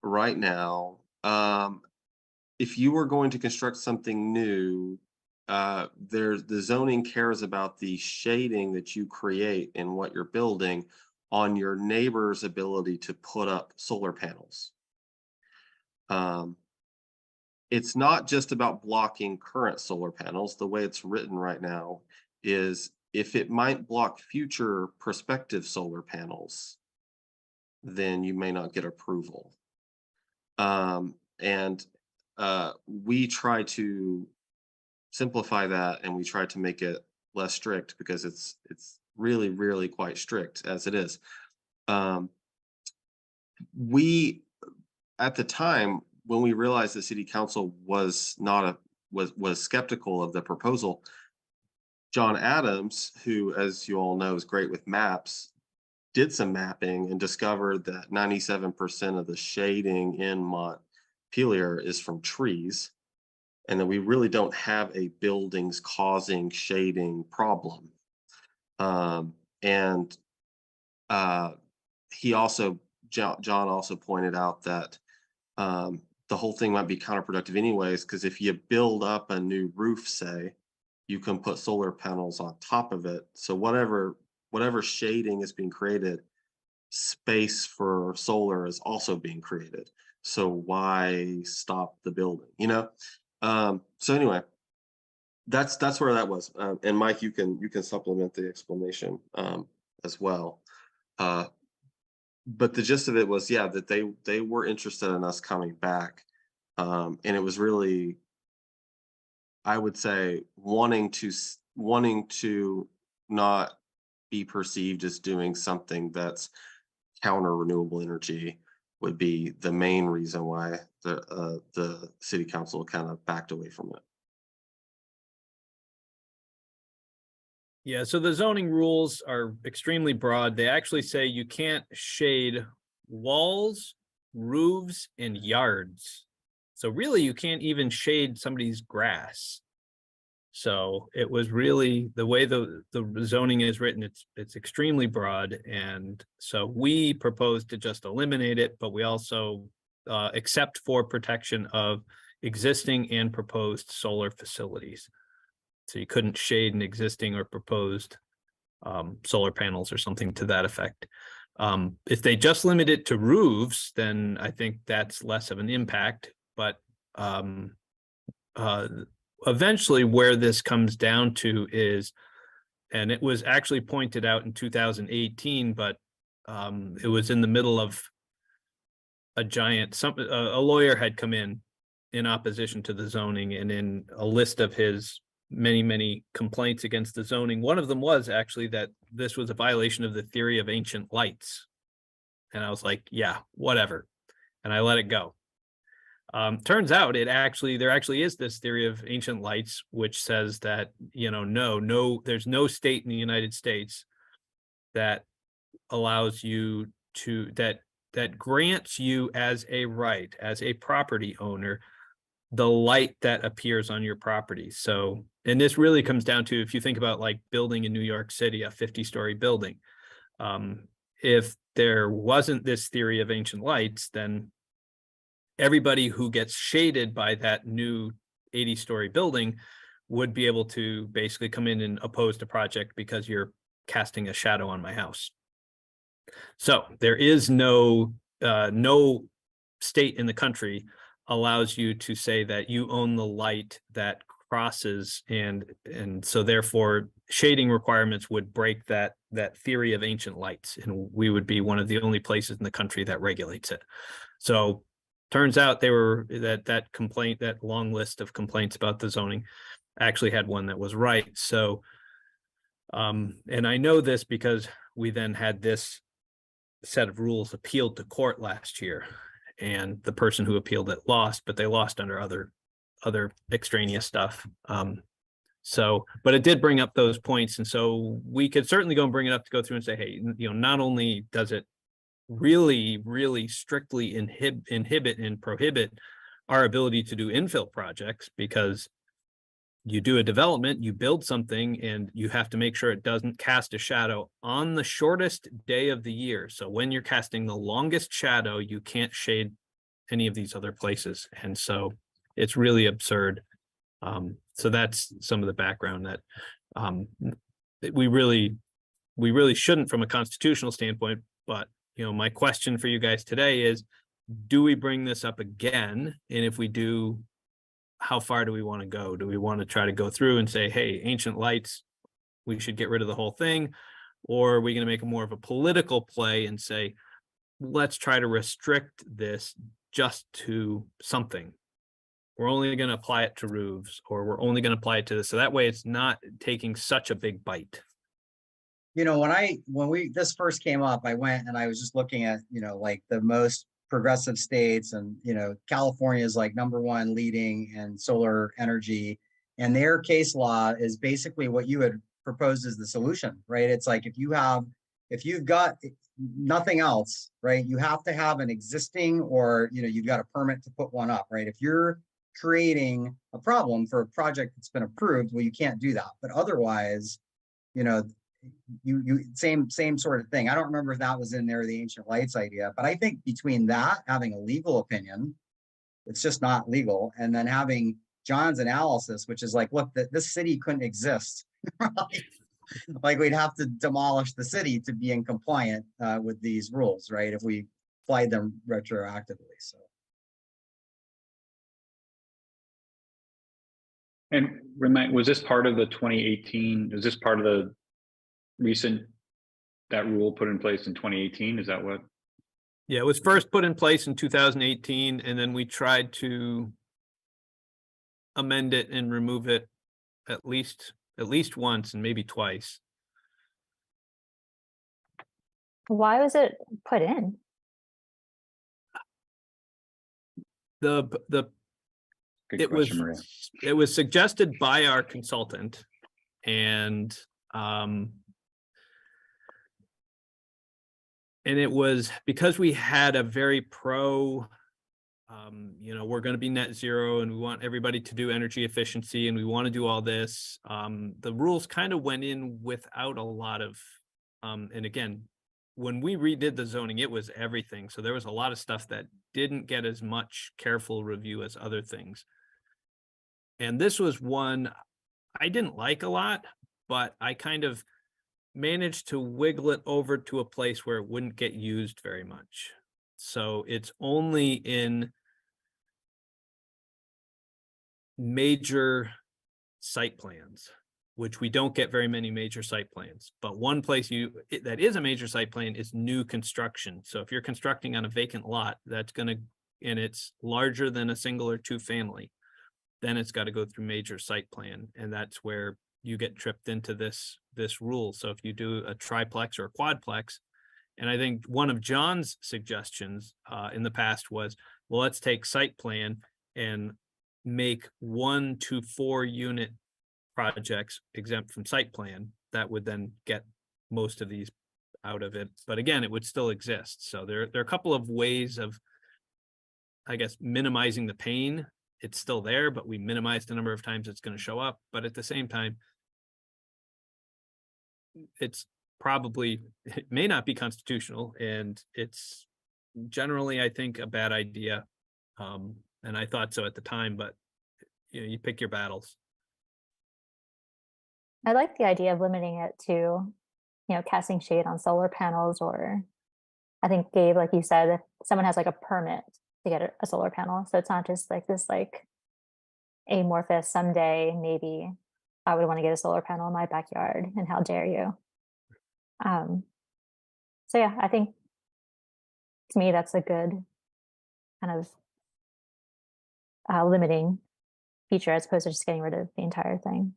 right now, if you were going to construct something new, the zoning cares about the shading that you create in what you're building on your neighbor's ability to put up solar panels. It's not just about blocking current solar panels. The way it's written right now is if it might block future prospective solar panels, then you may not get approval. And we try to simplify that and we try to make it less strict because it's really, really quite strict as it is. We at the time when we realized the city council was not was skeptical of the proposal, John Adams, who, as you all know, is great with maps, did some mapping and discovered that 97% of the shading in Montpelier is from trees, and that we really don't have a buildings causing shading problem. And John also pointed out that the whole thing might be counterproductive anyways, because if you build up a new roof, say, you can put solar panels on top of it. So whatever shading is being created, space for solar is also being created. So why stop the building? So anyway, that's where that was. And Mike, you can supplement the explanation as well. But the gist of it was, yeah, that they were interested in us coming back. And it was really, I would say, wanting to not be perceived as doing something that's counter renewable energy would be the main reason why the city council kind of backed away from it. Yeah, so the zoning rules are extremely broad. They actually say you can't shade walls, roofs, and yards. So really, you can't even shade somebody's grass. So it was really the way the zoning is written, it's extremely broad. And so we proposed to just eliminate it, but we also except for protection of existing and proposed solar facilities. So you couldn't shade an existing or proposed solar panels or something to that effect. If they just limit it to roofs, then I think that's less of an impact. But eventually where this comes down to is, and it was actually pointed out in 2018, but it was in the middle of a lawyer had come in opposition to the zoning, and in a list of his many complaints against the zoning, one of them was actually that this was a violation of the theory of ancient lights. And I was like, yeah, whatever. And I let it go. Turns out there actually is this theory of ancient lights, which says that, there's no state in the United States that allows you to, that grants you as a right, as a property owner, the light that appears on your property. So, and this really comes down to, if you think about like building in New York City, a 50-story building, if there wasn't this theory of ancient lights, then everybody who gets shaded by that new 80-story building would be able to basically come in and oppose the project because you're casting a shadow on my house. So there is no state in the country allows you to say that you own the light that crosses, and so therefore shading requirements would break that theory of ancient lights, and we would be one of the only places in the country that regulates it. So turns out that complaint, that long list of complaints about the zoning, actually had one that was right. So and I know this because we then had this set of rules appealed to court last year, and the person who appealed it lost, but they lost under other extraneous stuff. So, but it did bring up those points, and so we could certainly go and bring it up to go through and say, hey, not only does it really strictly inhibit and prohibit our ability to do infill projects, because you do a development, you build something, and you have to make sure it doesn't cast a shadow on the shortest day of the year. So when you're casting the longest shadow, you can't shade any of these other places. And so it's really absurd. So that's some of the background that we really shouldn't from a constitutional standpoint. But, my question for you guys today is, do we bring this up again? And if we do, how far do we want to go? Do we want to try to go through and say, hey, ancient lights, we should get rid of the whole thing? Or are we going to make more of a political play and say, let's try to restrict this just to something? We're only going to apply it to roofs, or we're only going to apply it to this. So that way it's not taking such a big bite. When this first came up, I went and I was just looking at, like the most progressive states, and California is like #1 leading in solar energy, and their case law is basically what you had proposed as the solution, right? It's like if you've got nothing else, right, you have to have an existing, or you've got a permit to put one up, right? If you're creating a problem for a project that's been approved, well, you can't do that. But otherwise, you same sort of thing. I don't remember if that was in there, the ancient lights idea, but I think between that, having a legal opinion, it's just not legal, and then having John's analysis, which is like, look, this city couldn't exist. Like we'd have to demolish the city to be in compliant with these rules, right? If we applied them retroactively. So. And was this part of the 2018? Is this part of the that rule put in place in 2018? Is that what? Yeah, it was first put in place in 2018, and then we tried to amend it and remove it at least once and maybe twice. Why was it put in? Good question, Maria. It was suggested by our consultant, and it was because we had a very we're going to be net zero, and we want everybody to do energy efficiency, and we want to do all this. The rules kind of went in without a lot of, and again, when we redid the zoning, it was everything. So there was a lot of stuff that didn't get as much careful review as other things. And this was one I didn't like a lot, but I kind of managed to wiggle it over to a place where it wouldn't get used very much. So it's only in major site plans, which we don't get very many major site plans. But one place that is a major site plan is new construction. So if you're constructing on a vacant lot, and it's larger than a single or two family, then it's got to go through major site plan, and that's where you get tripped into this rule. So if you do a triplex or a quadplex, and I think one of John's suggestions in the past was, well, let's take site plan and make 1 to 4 unit projects exempt from site plan. That would then get most of these out of it. But again, it would still exist. So there are a couple of ways of, I guess, minimizing the pain. It's still there, but we minimize the number of times it's going to show up. But at the same time, it may not be constitutional, and it's generally, I think, a bad idea. And I thought so at the time, but you pick your battles. I like the idea of limiting it to, casting shade on solar panels, or I think, Gabe, like you said, if someone has like a permit to get a solar panel, so it's not just like this amorphous someday, maybe I would want to get a solar panel in my backyard, and how dare you? So yeah, I think to me that's a good kind of limiting feature as opposed to just getting rid of the entire thing.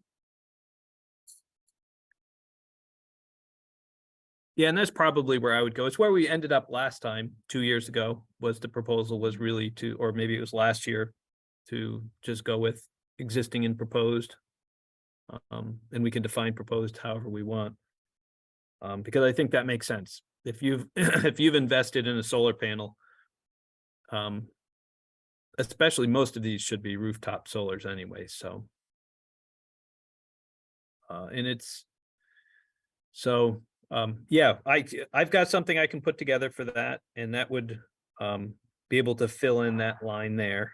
Yeah, and that's probably where I would go. It's where we ended up last time, 2 years ago, was the proposal was really to, or maybe it was last year, to just go with existing and proposed. And we can define proposed however we want. Because I think that makes sense. If you've if you've invested in a solar panel, especially most of these should be rooftop solars anyway, so. And it's, so, yeah, I've got something I can put together for that, and that would be able to fill in that line there.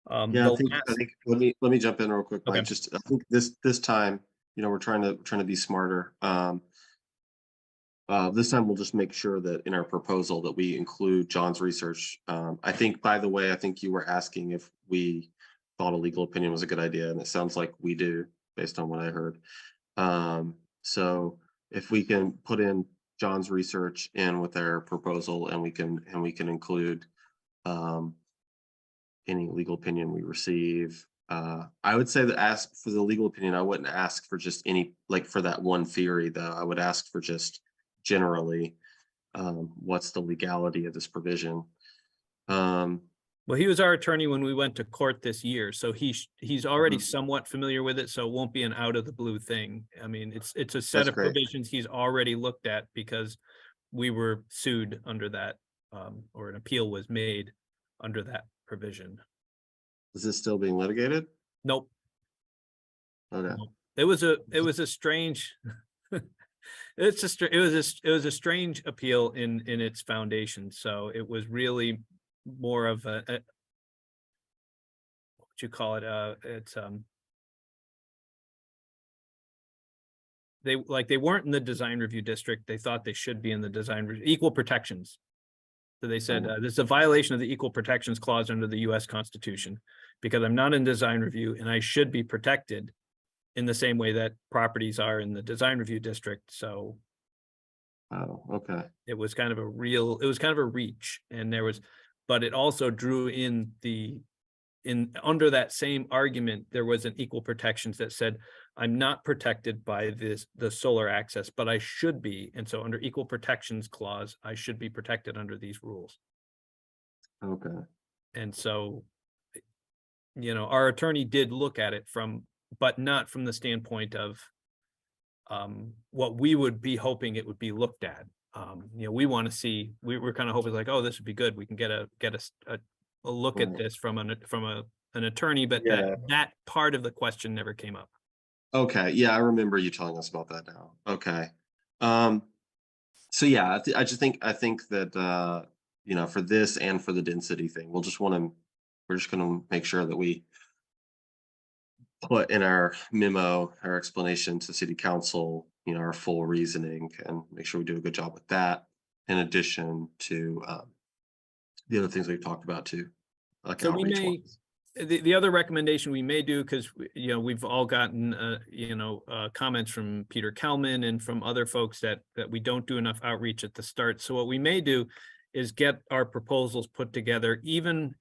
Yeah, the I last- think let me jump in real quick, Mike. Okay. Just I think this time, we're trying to be smarter. This time we'll just make sure that in our proposal that we include John's research. I think, by the way, I think you were asking if we thought a legal opinion was a good idea, and it sounds like we do based on what I heard. So if we can put in John's research in with our proposal, and we can include any legal opinion we receive. I would say that ask for the legal opinion. I wouldn't ask for just any, like, for that one theory, though. I would ask for just generally, what's the legality of this provision? Well, he was our attorney when we went to court this year, so he's already somewhat familiar with it, so it won't be an out of the blue thing. I mean, it's a set That's of great. provisions he's already looked at because we were sued under that, or an appeal was made under that provision. Is this still being litigated? Nope. Okay. Nope. It was a strange it was a strange appeal in its foundation. So it was really more of a what you call it? It's they weren't in the design review district. They thought they should be in the equal protections. So they said, this is a violation of the equal protections clause under the US Constitution because I'm not in design review and I should be protected in the same way that properties are in the design review district. So Oh, okay. it was kind of a reach, and but it also drew in under that same argument, there was an equal protections that said, I'm not protected by the solar access, but I should be. And so under equal protections clause, I should be protected under these rules. Okay. And so, our attorney did look at it but not from the standpoint of what we would be hoping it would be looked at. We want to see, we're kind of hoping like, oh, this would be good. We can get a look at Right. this from an attorney, but Yeah. that part of the question never came up. Okay. Yeah, I remember you telling us about that now. Okay. So yeah, I think that for this and for the density thing, we're just going to make sure that we put in our memo, our explanation to city council, our full reasoning, and make sure we do a good job with that, in addition to the other things we've talked about too, like So outreach ones. the other recommendation we may do, because we've all gotten comments from Peter Kelman and from other folks that we don't do enough outreach at the start. So what we may do is get our proposals put together even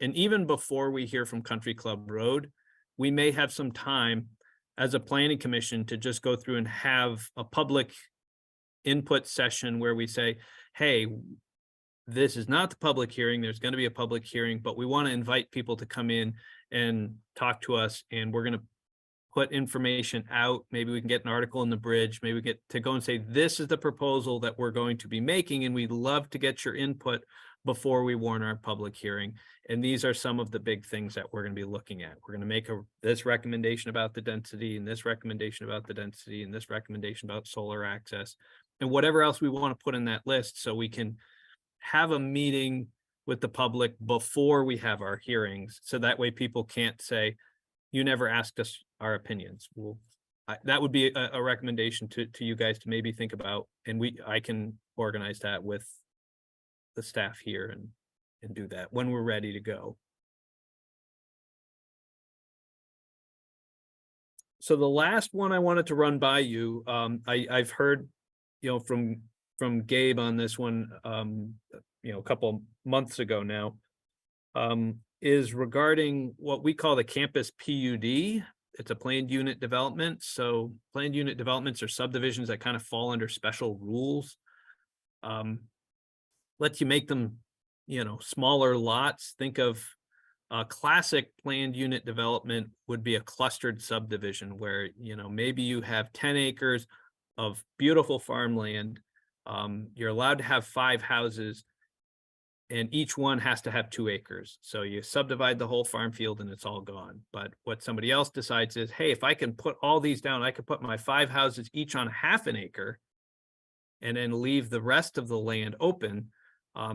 before we hear from Country Club Road. We may have some time as a planning commission to just go through and have a public input session where we say, hey, this is not the public hearing. There's going to be a public hearing, but we want to invite people to come in and talk to us. And we're going to put information out. Maybe we can get an article in the Bridge. Maybe we get to go and say, this is the proposal that we're going to be making. And we'd love to get your input before we warn our public hearing. And these are some of the big things that we're going to be looking at. We're going to make this recommendation about the density, and this recommendation about the density, and this recommendation about solar access, and whatever else we want to put in that list, so we can have a meeting with the public before we have our hearings. So that way people can't say, you never asked us our opinions. That would be a recommendation to you guys to maybe think about, and I can organize that with the staff here and do that when we're ready to go. So the last one I wanted to run by you, I've heard, from Gabe on this one, a couple months ago now, is regarding what we call the campus PUD. It's a planned unit development. So planned unit developments are subdivisions that kind of fall under special rules. Let you make them, smaller lots. Think of a classic planned unit development would be a clustered subdivision where, maybe you have 10 acres of beautiful farmland. You're allowed to have 5 houses and each one has to have 2 acres. So you subdivide the whole farm field and it's all gone. But what somebody else decides is, hey, if I can put all these down, I could put my 5 houses each on half an acre and then leave the rest of the land open.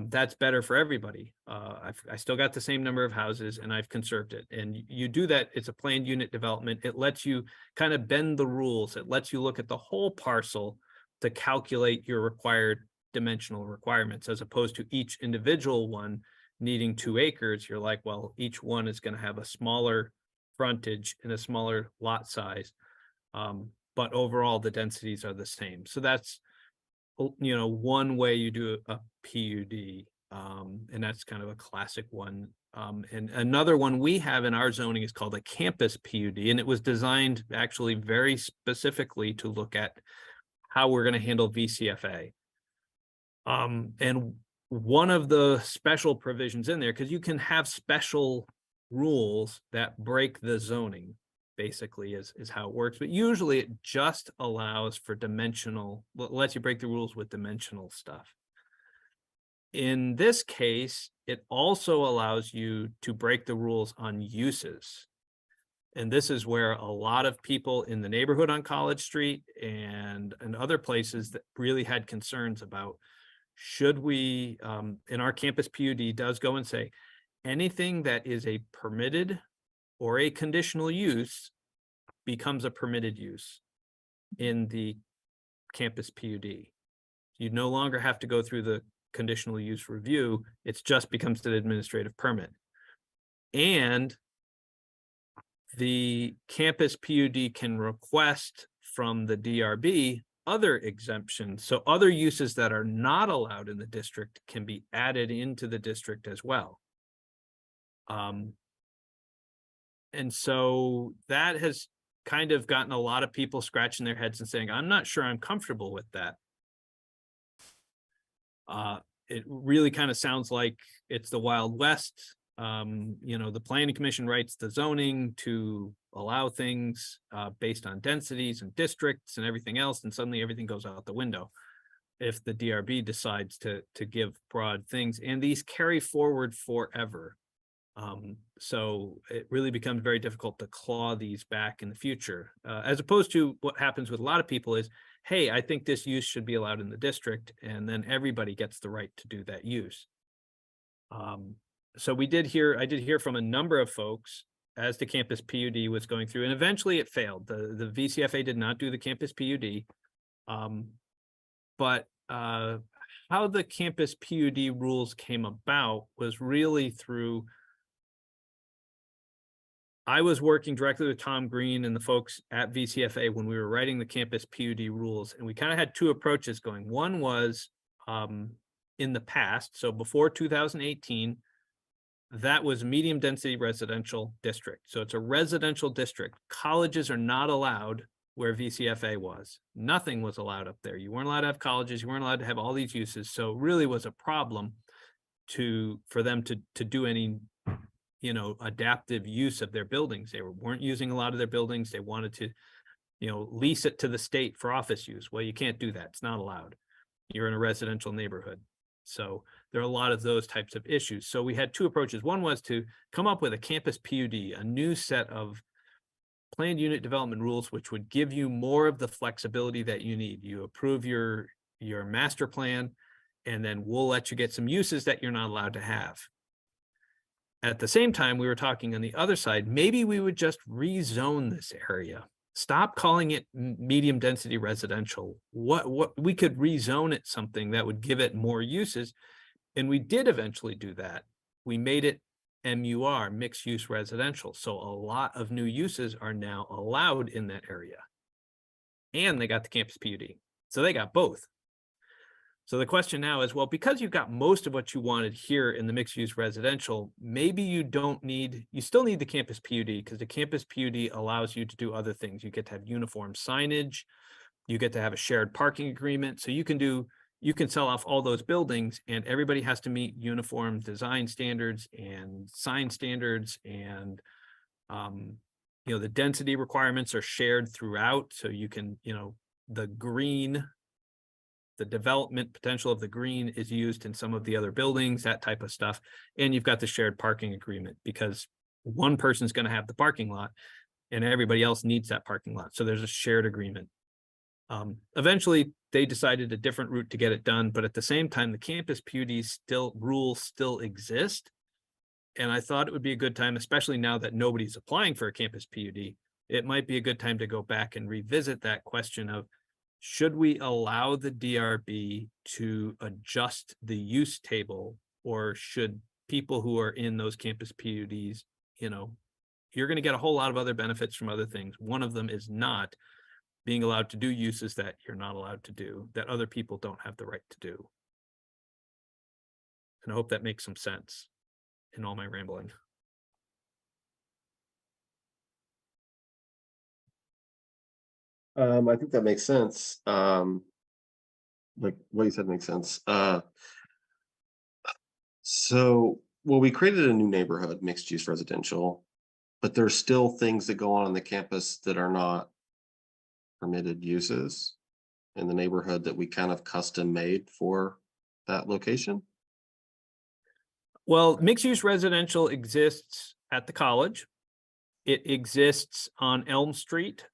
That's better for everybody. I still got the same number of houses and I've conserved it. And you do that, it's a planned unit development. It lets you kind of bend the rules. It lets you look at the whole parcel to calculate your required dimensional requirements, as opposed to each individual one needing 2 acres. You're like, well, each one is going to have a smaller frontage and a smaller lot size. But overall, the densities are the same. So that's, one way you do a PUD, and that's kind of a classic one. And another one we have in our zoning is called a campus PUD, and it was designed actually very specifically to look at how we're going to handle VCFA. And one of the special provisions in there, because you can have special rules that break the zoning, basically is how it works. But usually it just allows for dimensional, lets you break the rules with dimensional stuff. In this case, it also allows you to break the rules on uses. And this is where a lot of people in the neighborhood on College Street and other places that really had concerns about, should we, in our campus PUD does go and say, anything that is a permitted or a conditional use becomes a permitted use in the campus PUD. You no longer have to go through the conditional use review. It just becomes an administrative permit. And the campus PUD can request from the DRB other exemptions. So other uses that are not allowed in the district can be added into the district as well. And so that has kind of gotten a lot of people scratching their heads and saying, I'm not sure I'm comfortable with that. It really kind of sounds like it's the Wild West. The planning commission writes the zoning to allow things based on densities and districts and everything else, and suddenly everything goes out the window if the DRB decides to give broad things, and these carry forward forever. So it really becomes very difficult to claw these back in the future, as opposed to what happens with a lot of people is, hey, I think this use should be allowed in the district, and then everybody gets the right to do that use. So I did hear from a number of folks as the campus PUD was going through, and eventually it failed. The VCFA did not do the campus PUD. But how the campus PUD rules came about was really through, I was working directly with Tom Green and the folks at VCFA when we were writing the campus PUD rules, and we kind of had 2 approaches going. One was in the past, so before 2018, that was medium density residential district. So it's a residential district. Colleges are not allowed where VCFA was. Nothing was allowed up there. You weren't allowed to have colleges. You weren't allowed to have all these uses. So it really was a problem for them to do any, adaptive use of their buildings. They weren't using a lot of their buildings. They wanted to, lease it to the state for office use. Well, you can't do that. It's not allowed. You're in a residential neighborhood. So there are a lot of those types of issues. So we had 2 approaches. One was to come up with a campus PUD, a new set of planned unit development rules, which would give you more of the flexibility that you need. You approve your master plan, and then we'll let you get some uses that you're not allowed to have. At the same time, we were talking on the other side, maybe we would just rezone this area. Stop calling it medium density residential. What we could rezone it something that would give it more uses. And we did eventually do that. We made it MUR, mixed use residential. So a lot of new uses are now allowed in that area. And they got the campus PUD. So they got both. So the question now is, well, because you've got most of what you wanted here in the mixed use residential, maybe you still need the campus PUD, because the campus PUD allows you to do other things. You get to have uniform signage, you get to have a shared parking agreement. So you can sell off all those buildings and everybody has to meet uniform design standards and sign standards, and the density requirements are shared throughout. So you can, the development potential of the green is used in some of the other buildings, that type of stuff. And you've got the shared parking agreement, because one person's going to have the parking lot and everybody else needs that parking lot. So there's a shared agreement. Eventually they decided a different route to get it done, but at the same time, the campus PUD rules still exist. And I thought it would be a good time, especially now that nobody's applying for a campus PUD, it might be a good time to go back and revisit that question of, should we allow the DRB to adjust the use table, or should people who are in those campus PUDs, you're going to get a whole lot of other benefits from other things. One of them is not being allowed to do uses that you're not allowed to do, that other people don't have the right to do. And I hope that makes some sense in all my rambling. I think that makes sense. Like what you said makes sense. We created a new neighborhood, mixed use residential, but there's still things that go on the campus that are not permitted uses in the neighborhood that we kind of custom made for that location. Well, mixed use residential exists at the college. It exists on Elm Street,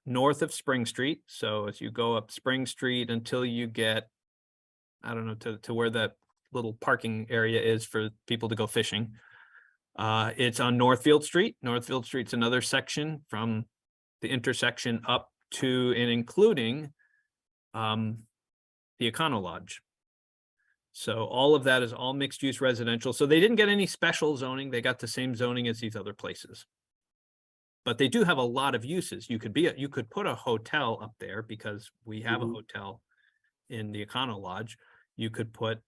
north of Spring Street. So as you go up Spring Street until you get, I don't know, to where that little parking area is for people to go fishing. It's on Northfield Street. Northfield Street's another section from the intersection up to and including the Econo Lodge. So all of that is all mixed use residential. So they didn't get any special zoning. They got the same zoning as these other places. But they do have a lot of uses. You could put a hotel up there, because we have a hotel in the Econo Lodge. You could put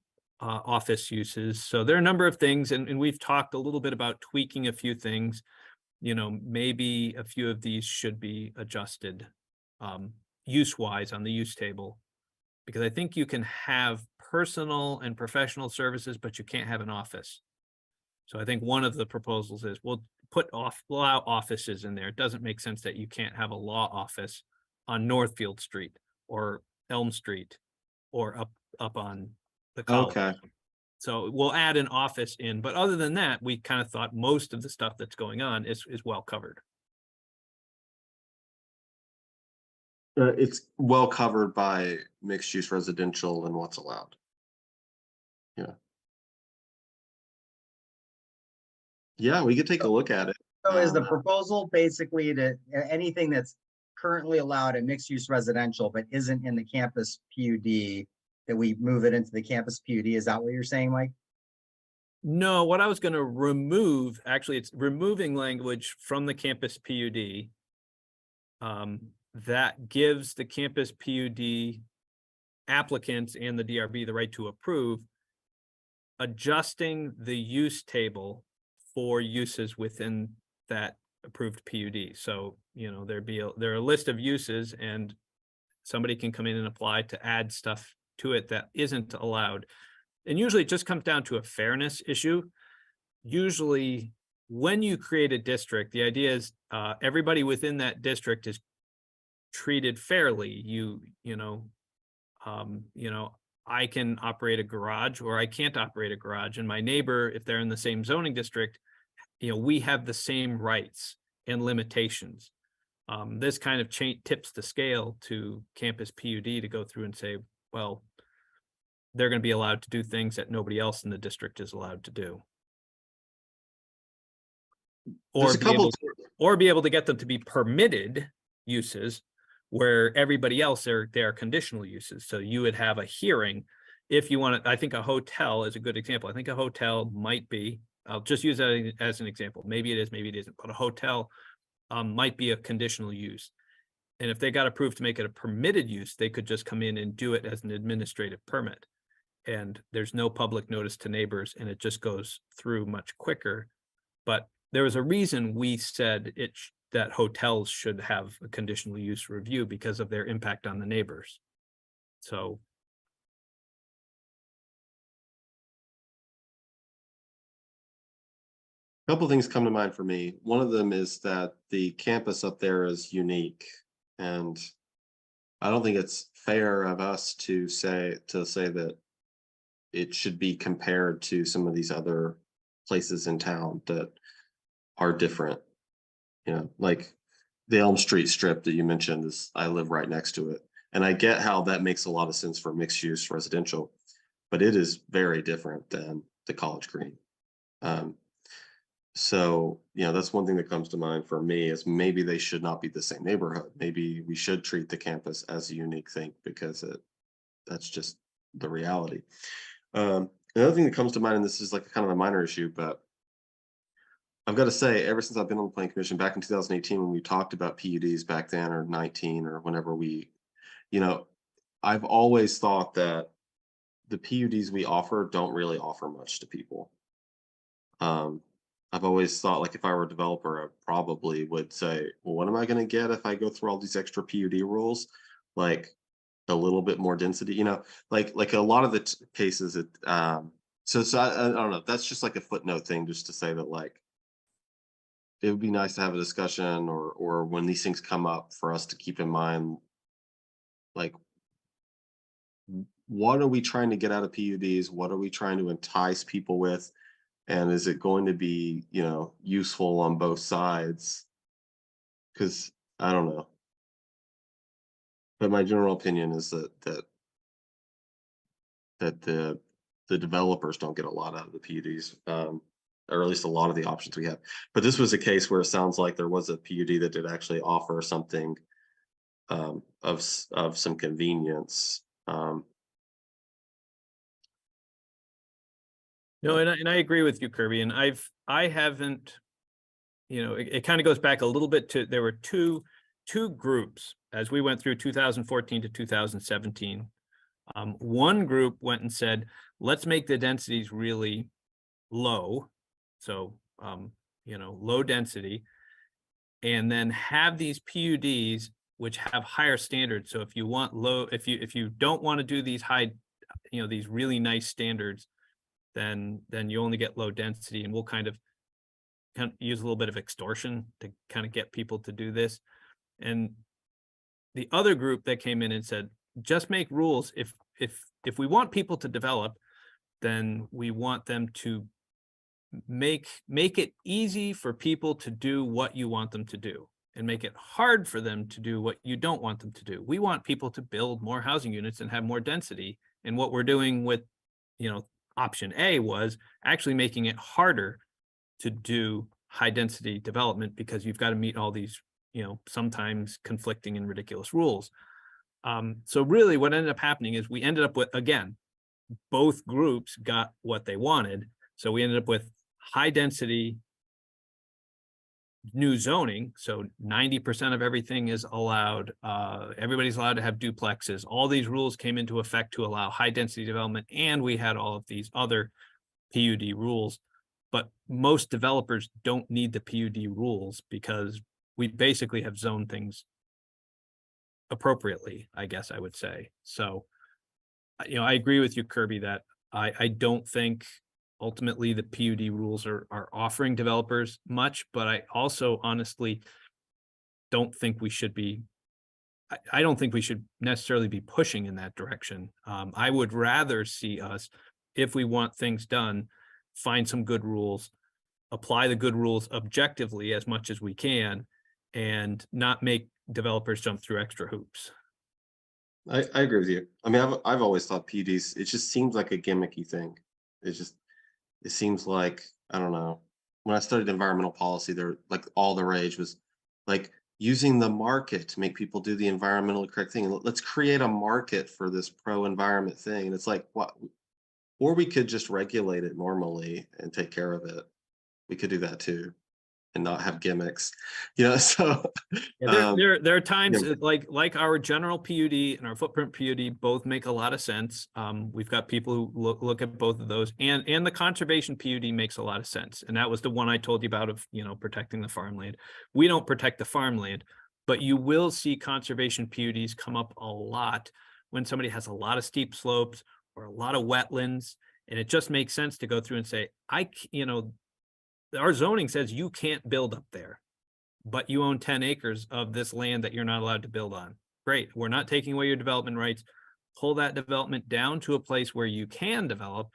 office uses. So there are a number of things, and we've talked a little bit about tweaking a few things. Maybe a few of these should be adjusted use-wise on the use table, because I think you can have personal and professional services, but you can't have an office. So I think one of the proposals is we'll allow offices in there. It doesn't make sense that you can't have a law office on Northfield Street or Elm Street or up on the college. Okay. So we'll add an office in, but other than that, we kind of thought most of the stuff that's going on is well covered. It's well covered by mixed use residential and what's allowed. Yeah, we could take a look at it. So is the proposal basically to anything that's currently allowed in mixed use residential but isn't in the campus PUD, that we move it into the campus PUD? Is that what you're saying, Mike? No, what I was going to remove, actually, it's removing language from the campus PUD that gives the campus PUD applicants and the DRB the right to approve, adjusting the use table for uses within that approved PUD. So, there are a list of uses, and somebody can come in and apply to add stuff to it that isn't allowed. And usually it just comes down to a fairness issue. Usually when you create a district, the idea is everybody within that district is treated fairly. I can operate a garage or I can't operate a garage, and my neighbor, if they're in the same zoning district, we have the same rights and limitations. This kind of tips the scale to campus PUD to go through and say, well, they're going to be allowed to do things that nobody else in the district is allowed to do. Or be able to get them to be permitted uses where everybody else they are conditional uses. So you would have a hearing if you want to. I think a hotel is a good example. I think a hotel might be I'll just use that as an example. Maybe it is, maybe it isn't, but a hotel might be a conditional use. And if they got approved to make it a permitted use, they could just come in and do it as an administrative permit. And there's no public notice to neighbors, and it just goes through much quicker. But there was a reason we said that hotels should have a conditional use review because of their impact on the neighbors. So. A couple things come to mind for me. One of them is that the campus up there is unique, and I don't think it's fair of us to say that it should be compared to some of these other places in town that are different. You know, like the Elm Street strip that you mentioned is, I live right next to it. And I get how that makes a lot of sense for mixed use residential, but it is very different than the College Green. So, you know, that's one thing that comes to mind for me is maybe they should not be the same neighborhood. Maybe we should treat the campus as a unique thing because that's just the reality. Another thing that comes to mind, and this is like kind of a minor issue, but I've got to say, ever since I've been on the Planning Commission back in 2018, when we talked about PUDs back then, or 19, or whenever you know, I've always thought that the PUDs we offer don't really offer much to people. I've always thought, like, if I were a developer, I probably would say, well, what am I going to get if I go through all these extra PUD rules? Like a little bit more density, you know, like a lot of the cases it, so I don't know, that's just like a footnote thing, just to say that, like, it would be nice to have a discussion, or when these things come up, for us to keep in mind, like, what are we trying to get out of PUDs? What are we trying to entice people with? And is it going to be, you know, useful on both sides? Because I don't know. But my general opinion is that the developers don't get a lot out of the PUDs, or at least a lot of the options we have. But this was a case where it sounds like there was a PUD that did actually offer something of some convenience. No, and I agree with you, Kirby. And I haven't, you know, it kind of goes back a little bit to, there were two groups as we went through 2014 to 2017. One group went and said, let's make the densities really low. So, you know, low density, and then have these PUDs which have higher standards. So if you want low, if you don't want to do these high, you know, these really nice standards, then you only get low density, and we'll kind of use a little bit of extortion to kind of get people to do this. And the other group that came in and said, just make rules. If we want people to develop, then we want them to make it easy for people to do what you want them to do, and make it hard for them to do what you don't want them to do. We want people to build more housing units and have more density. And what we're doing with, you know, option A was actually making it harder to do high density development, because you've got to meet all these, you know, sometimes conflicting and ridiculous rules. So really what ended up happening is we ended up with, again, both groups got what they wanted. So we ended up with high density new zoning. So 90% of everything is allowed. Everybody's allowed to have duplexes. All these rules came into effect to allow high density development. And we had all of these other PUD rules, but most developers don't need the PUD rules because we basically have zoned things appropriately, I guess I would say. So, you know, I agree with you, Kirby, that I don't think ultimately the PUD rules are offering developers much, but I also honestly don't think we should be, I don't think we should necessarily be pushing in that direction. I would rather see us, if we want things done, find some good rules, apply the good rules objectively as much as we can, and not make developers jump through extra hoops. I agree with you. I mean, I've always thought PUDs, it just seems like a gimmicky thing. It seems like, I don't know. When I studied environmental policy, there, like, all the rage was like using the market to make people do the environmentally correct thing. Let's create a market for this pro-environment thing. And it's like, or we could just regulate it normally and take care of it. We could do that too, and not have gimmicks, so. Yeah, there are times yeah. like our general PUD and our footprint PUD both make a lot of sense. We've got people who look at both of those, and the conservation PUD makes a lot of sense. And that was the one I told you about of, protecting the farmland. We don't protect the farmland, but you will see conservation PUDs come up a lot when somebody has a lot of steep slopes or a lot of wetlands. And it just makes sense to go through and say, our zoning says you can't build up there, but you own 10 acres of this land that you're not allowed to build on. Great, we're not taking away your development rights. Pull that development down to a place where you can develop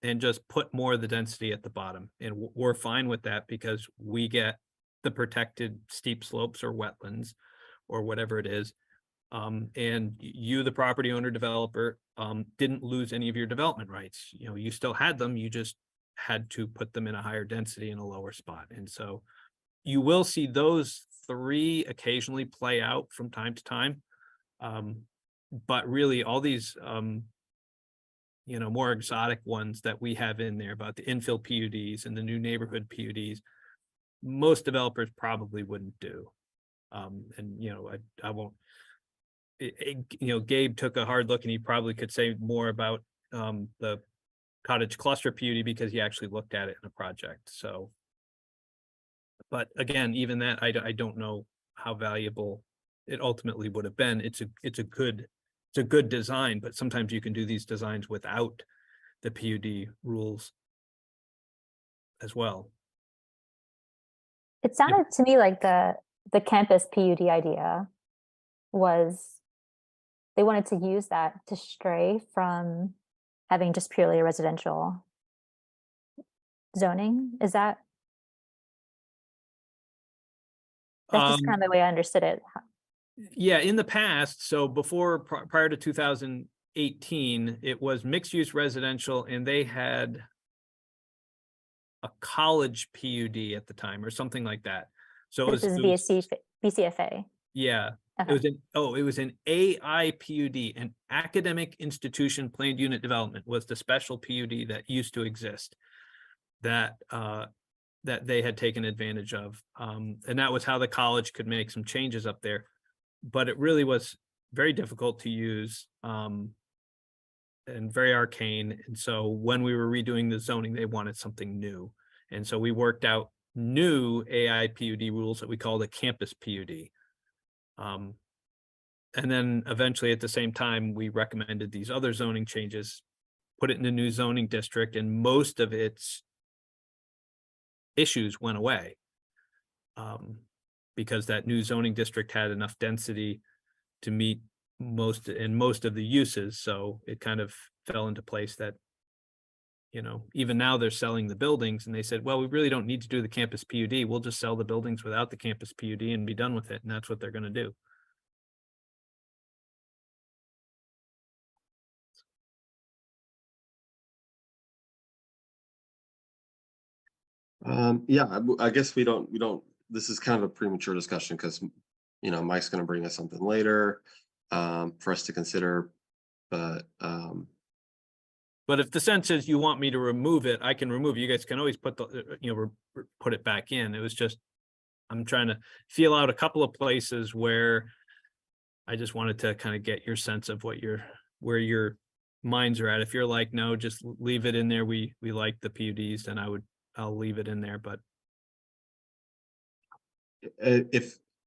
and just put more of the density at the bottom. And we're fine with that because we get the protected steep slopes or wetlands or whatever it is. And you, the property owner developer, didn't lose any of your development rights. You still had them, you just had to put them in a higher density in a lower spot. And so you will see those three occasionally play out from time to time. But really all these, more exotic ones that we have in there about the infill PUDs and the new neighborhood PUDs, most developers probably wouldn't do. And I won't, Gabe took a hard look and he probably could say more about the cottage cluster PUD because he actually looked at it in a project. So, but again, even that, I don't know how valuable it ultimately would have been. It's a good design, but sometimes you can do these designs without the PUD rules as well. It sounded to me like the campus PUD idea was they wanted to use that to stray from having just purely a residential zoning. Is that's just kind of the way I understood it. Yeah, in the past, so before prior to 2018, it was mixed use residential, and they had a college PUD at the time or something like that. So This is BCFA. Yeah. Okay. It was an AI PUD, an academic institution planned unit development was the special PUD that used to exist that they had taken advantage of. And that was how the college could make some changes up there. But it really was very difficult to use and very arcane. And so when we were redoing the zoning, they wanted something new. And so we worked out new AI PUD rules that we call the campus PUD. And then eventually at the same time, we recommended these other zoning changes, put it in a new zoning district, and most of its issues went away. Because that new zoning district had enough density to meet most of the uses. So it kind of fell into place that, even now they're selling the buildings and they said, well, we really don't need to do the campus PUD. We'll just sell the buildings without the campus PUD and be done with it. And that's what they're going to do. Yeah, I guess we don't, this is kind of a premature discussion because, Mike's going to bring us something later for us to consider, but if the sense is you want me to remove it, I can remove it. You guys can always put put it back in. It was just, I'm trying to feel out a couple of places where I just wanted to kind of get your sense of where your minds are at. If you're like, no, just leave it in there. We like the PUDs, then I'll leave it in there. But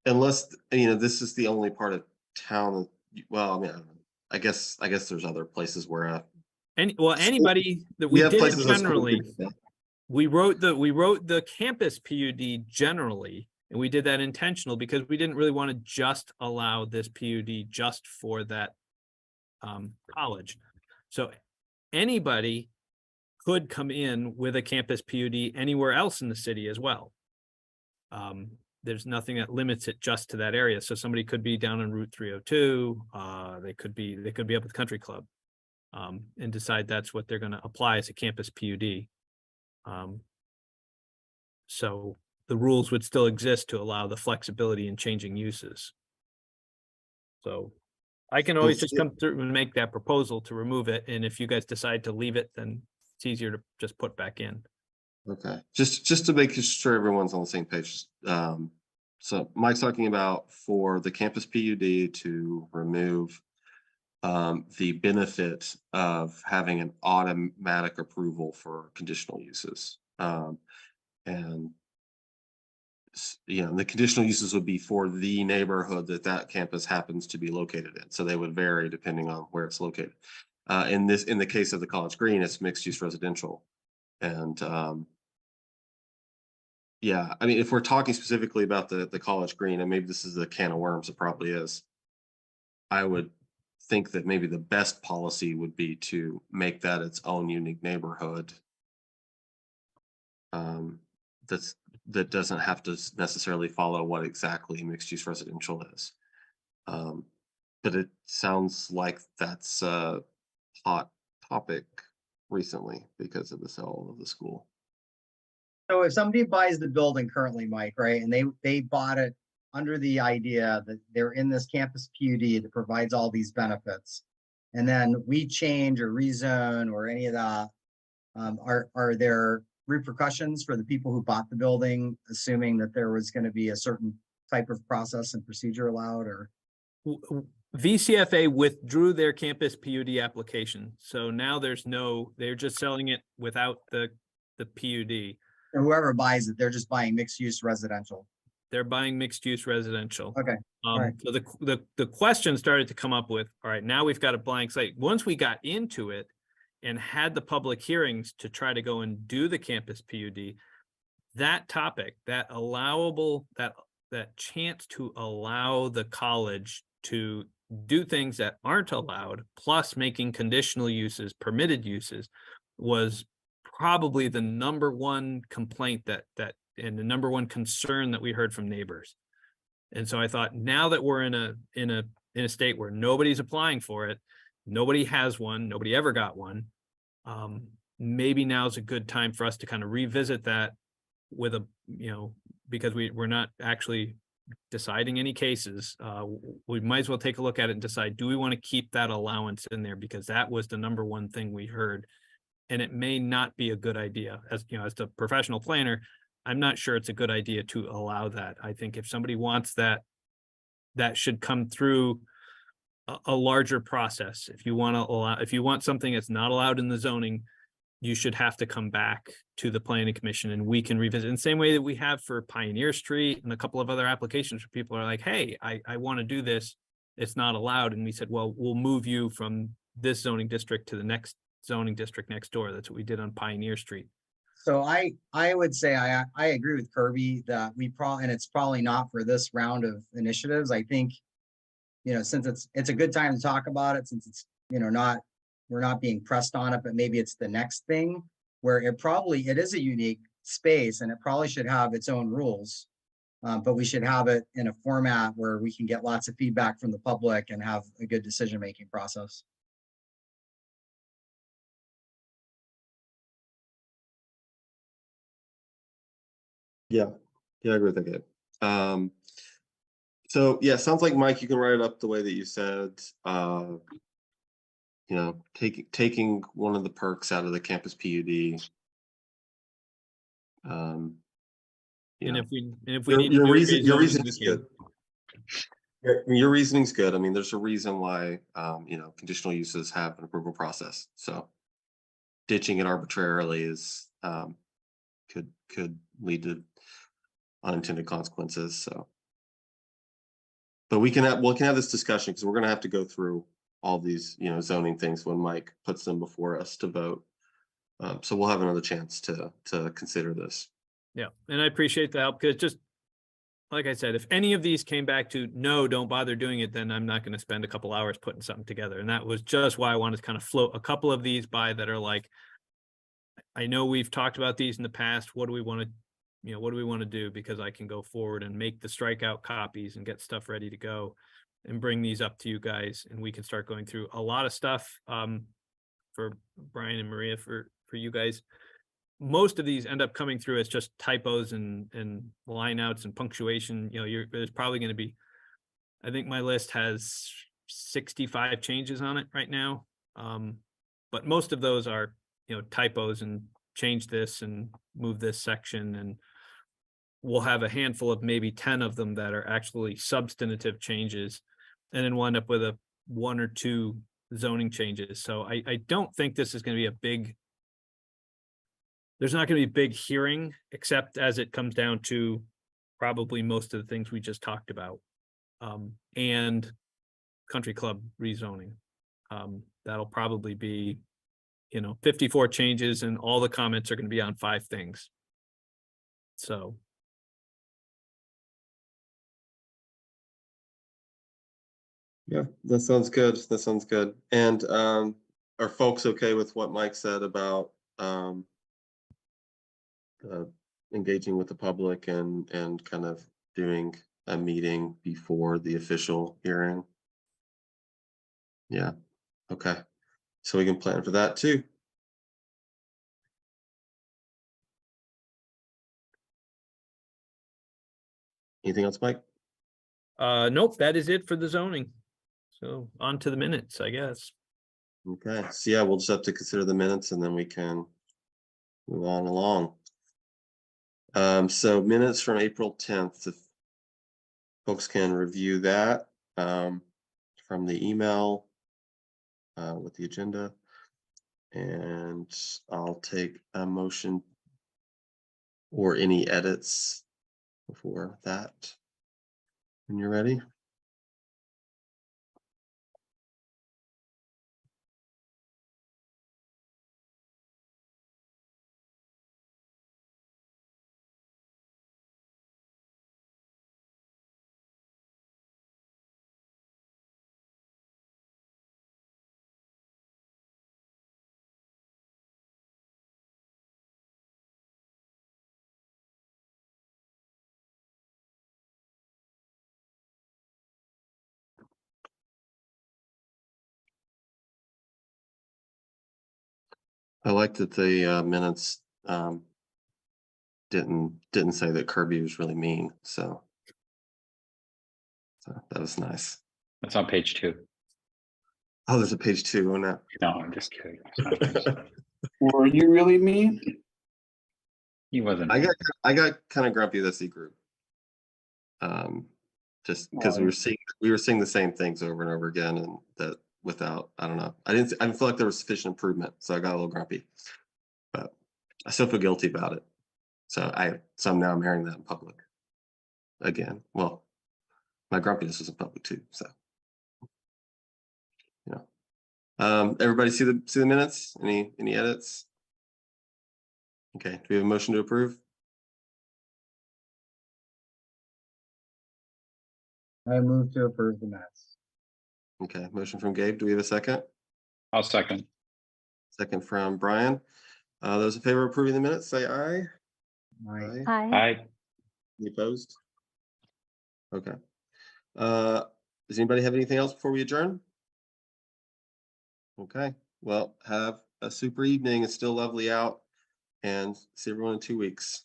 unless this is the only part of town, well, I mean, I don't know. I guess there's other places where anybody that we have did places that generally, we wrote the campus PUD generally, and we did that intentional because we didn't really want to just allow this PUD just for that college. So anybody could come in with a campus PUD anywhere else in the city as well. There's nothing that limits it just to that area. So somebody could be down on Route 302. They could be up at the country club and decide that's what they're going to apply as a campus PUD. So the rules would still exist to allow the flexibility in changing uses. So I can always Well, just come through and make that proposal to remove it, and if you guys decide to leave it, then it's easier to just put back in. Okay, just to make sure everyone's on the same page. So Mike's talking about for the campus PUD to remove the benefit of having an automatic approval for conditional uses. And you know, the conditional uses would be for the neighborhood that campus happens to be located in. So they would vary depending on where it's located. In the case of the College Green, it's mixed use residential. And yeah, I mean, if we're talking specifically about the College Green, and maybe this is a can of worms, it probably is. I would think that maybe the best policy would be to make that its own unique neighborhood. That doesn't have to necessarily follow what exactly mixed use residential is. But it sounds like that's a hot topic recently because of the sale of the school. So if somebody buys the building currently, Mike, right, and they bought it under the idea that they're in this campus PUD that provides all these benefits, and then we change or rezone or any of that, are there repercussions for the people who bought the building, assuming that there was going to be a certain type of process and procedure allowed? Or VCFA withdrew their campus PUD application, so now they're just selling it without the PUD. and whoever buys it, they're just buying mixed use residential. They're buying mixed use residential. Okay. Right. So the question started to come up with, all right, now we've got a blank slate. Once we got into it and had the public hearings to try to go and do the campus PUD, that topic, that allowable, that chance to allow the college to do things that aren't allowed, plus making conditional uses, permitted uses, was probably the number one complaint and the number one concern that we heard from neighbors. And so I thought, now that we're in a state where nobody's applying for it, nobody has one, nobody ever got one, maybe now's a good time for us to kind of revisit that with because we're not actually deciding any cases. We might as well take a look at it and decide, do we want to keep that allowance in there? Because that was the number one thing we heard. And it may not be a good idea. As the professional planner, I'm not sure it's a good idea to allow that. I think if somebody wants that, that should come through a larger process. If you want something that's not allowed in the zoning, you should have to come back to the planning commission and we can revisit in the same way that we have for Pioneer Street and a couple of other applications where people are like, hey, I want to do this. It's not allowed. And we said, well, we'll move you from this zoning district to the next zoning district next door. That's what we did on Pioneer Street. So I would say I agree with Kirby that and it's probably not for this round of initiatives. I think, since it's a good time to talk about it, since it's, we're not being pressed on it, but maybe it's the next thing where it is a unique space and it probably should have its own rules. But we should have it in a format where we can get lots of feedback from the public and have a good decision-making process. Yeah, I agree with that. So yeah, sounds like Mike, you can write it up the way that you said. Taking one of the perks out of the campus PUD. And if we your, need your to do reason, your rezoning, reason we is can. good. Your reasoning's good. I mean, there's a reason why conditional uses have an approval process. So ditching it arbitrarily is could lead to unintended consequences. So, but we can have this discussion because we're going to have to go through all these zoning things when Mike puts them before us to vote. So we'll have another chance to consider this. Yeah, and I appreciate the help because just like I said, if any of these came back to no, don't bother doing it, then I'm not going to spend a couple hours putting something together. And that was just why I wanted to kind of float a couple of these by that are like, I know we've talked about these in the past. What do we want to do? Because I can go forward and make the strikeout copies and get stuff ready to go and bring these up to you guys. And we can start going through a lot of stuff for Brian and Maria, for you guys. Most of these end up coming through as just typos and line outs and punctuation. There's probably going to be, I think my list has 65 changes on it right now. But most of those are, typos and change this and move this section, and we'll have a handful of maybe 10 of them that are actually substantive changes, and then wind up with a 1 or 2 zoning changes. So I don't think this is going to be there's not going to be a big hearing, except as it comes down to probably most of the things we just talked about. And country club rezoning. That'll probably be, 54 changes, and all the comments are going to be on 5 things. So. Yeah, that sounds good. That sounds good. And are folks okay with what Mike said about engaging with the public and kind of doing a meeting before the official hearing? Yeah, okay. So we can plan for that too. Anything else, Mike? Nope, that is it for the zoning. So on to the minutes, I guess. Okay, so yeah, we'll just have to consider the minutes and then we can move on along. So minutes from April 10th, if folks can review that from the email with the agenda. And I'll take a motion or any edits before that. When you're ready. I like that the minutes didn't say that Kirby was really mean, so that was nice. That's on page 2. Oh, there's a page 2 on that. No, I'm just kidding. It's not page 2. Were you really mean? He wasn't. I got kind of grumpy with the group. Just because Why? we were seeing the same things over and over again, and that without, I don't know, I didn't feel like there was sufficient improvement, so I got a little grumpy. But I still feel guilty about it. So now I'm hearing that in public again. Well, my grumpiness was in public too. So, everybody see the minutes? Any edits? Okay. Do we have a motion to approve? I move to approve the minutes. Okay. Motion from Gabe. Do we have a second? I'll second. Second from Brian. Those in favor of approving the minutes, say aye. Aye. Hi. Any opposed? Okay. Does anybody have anything else before we adjourn? Okay. Well, have a super evening. It's still lovely out, and see everyone in 2 weeks.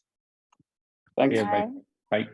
Thanks. Yeah, bye. Bye.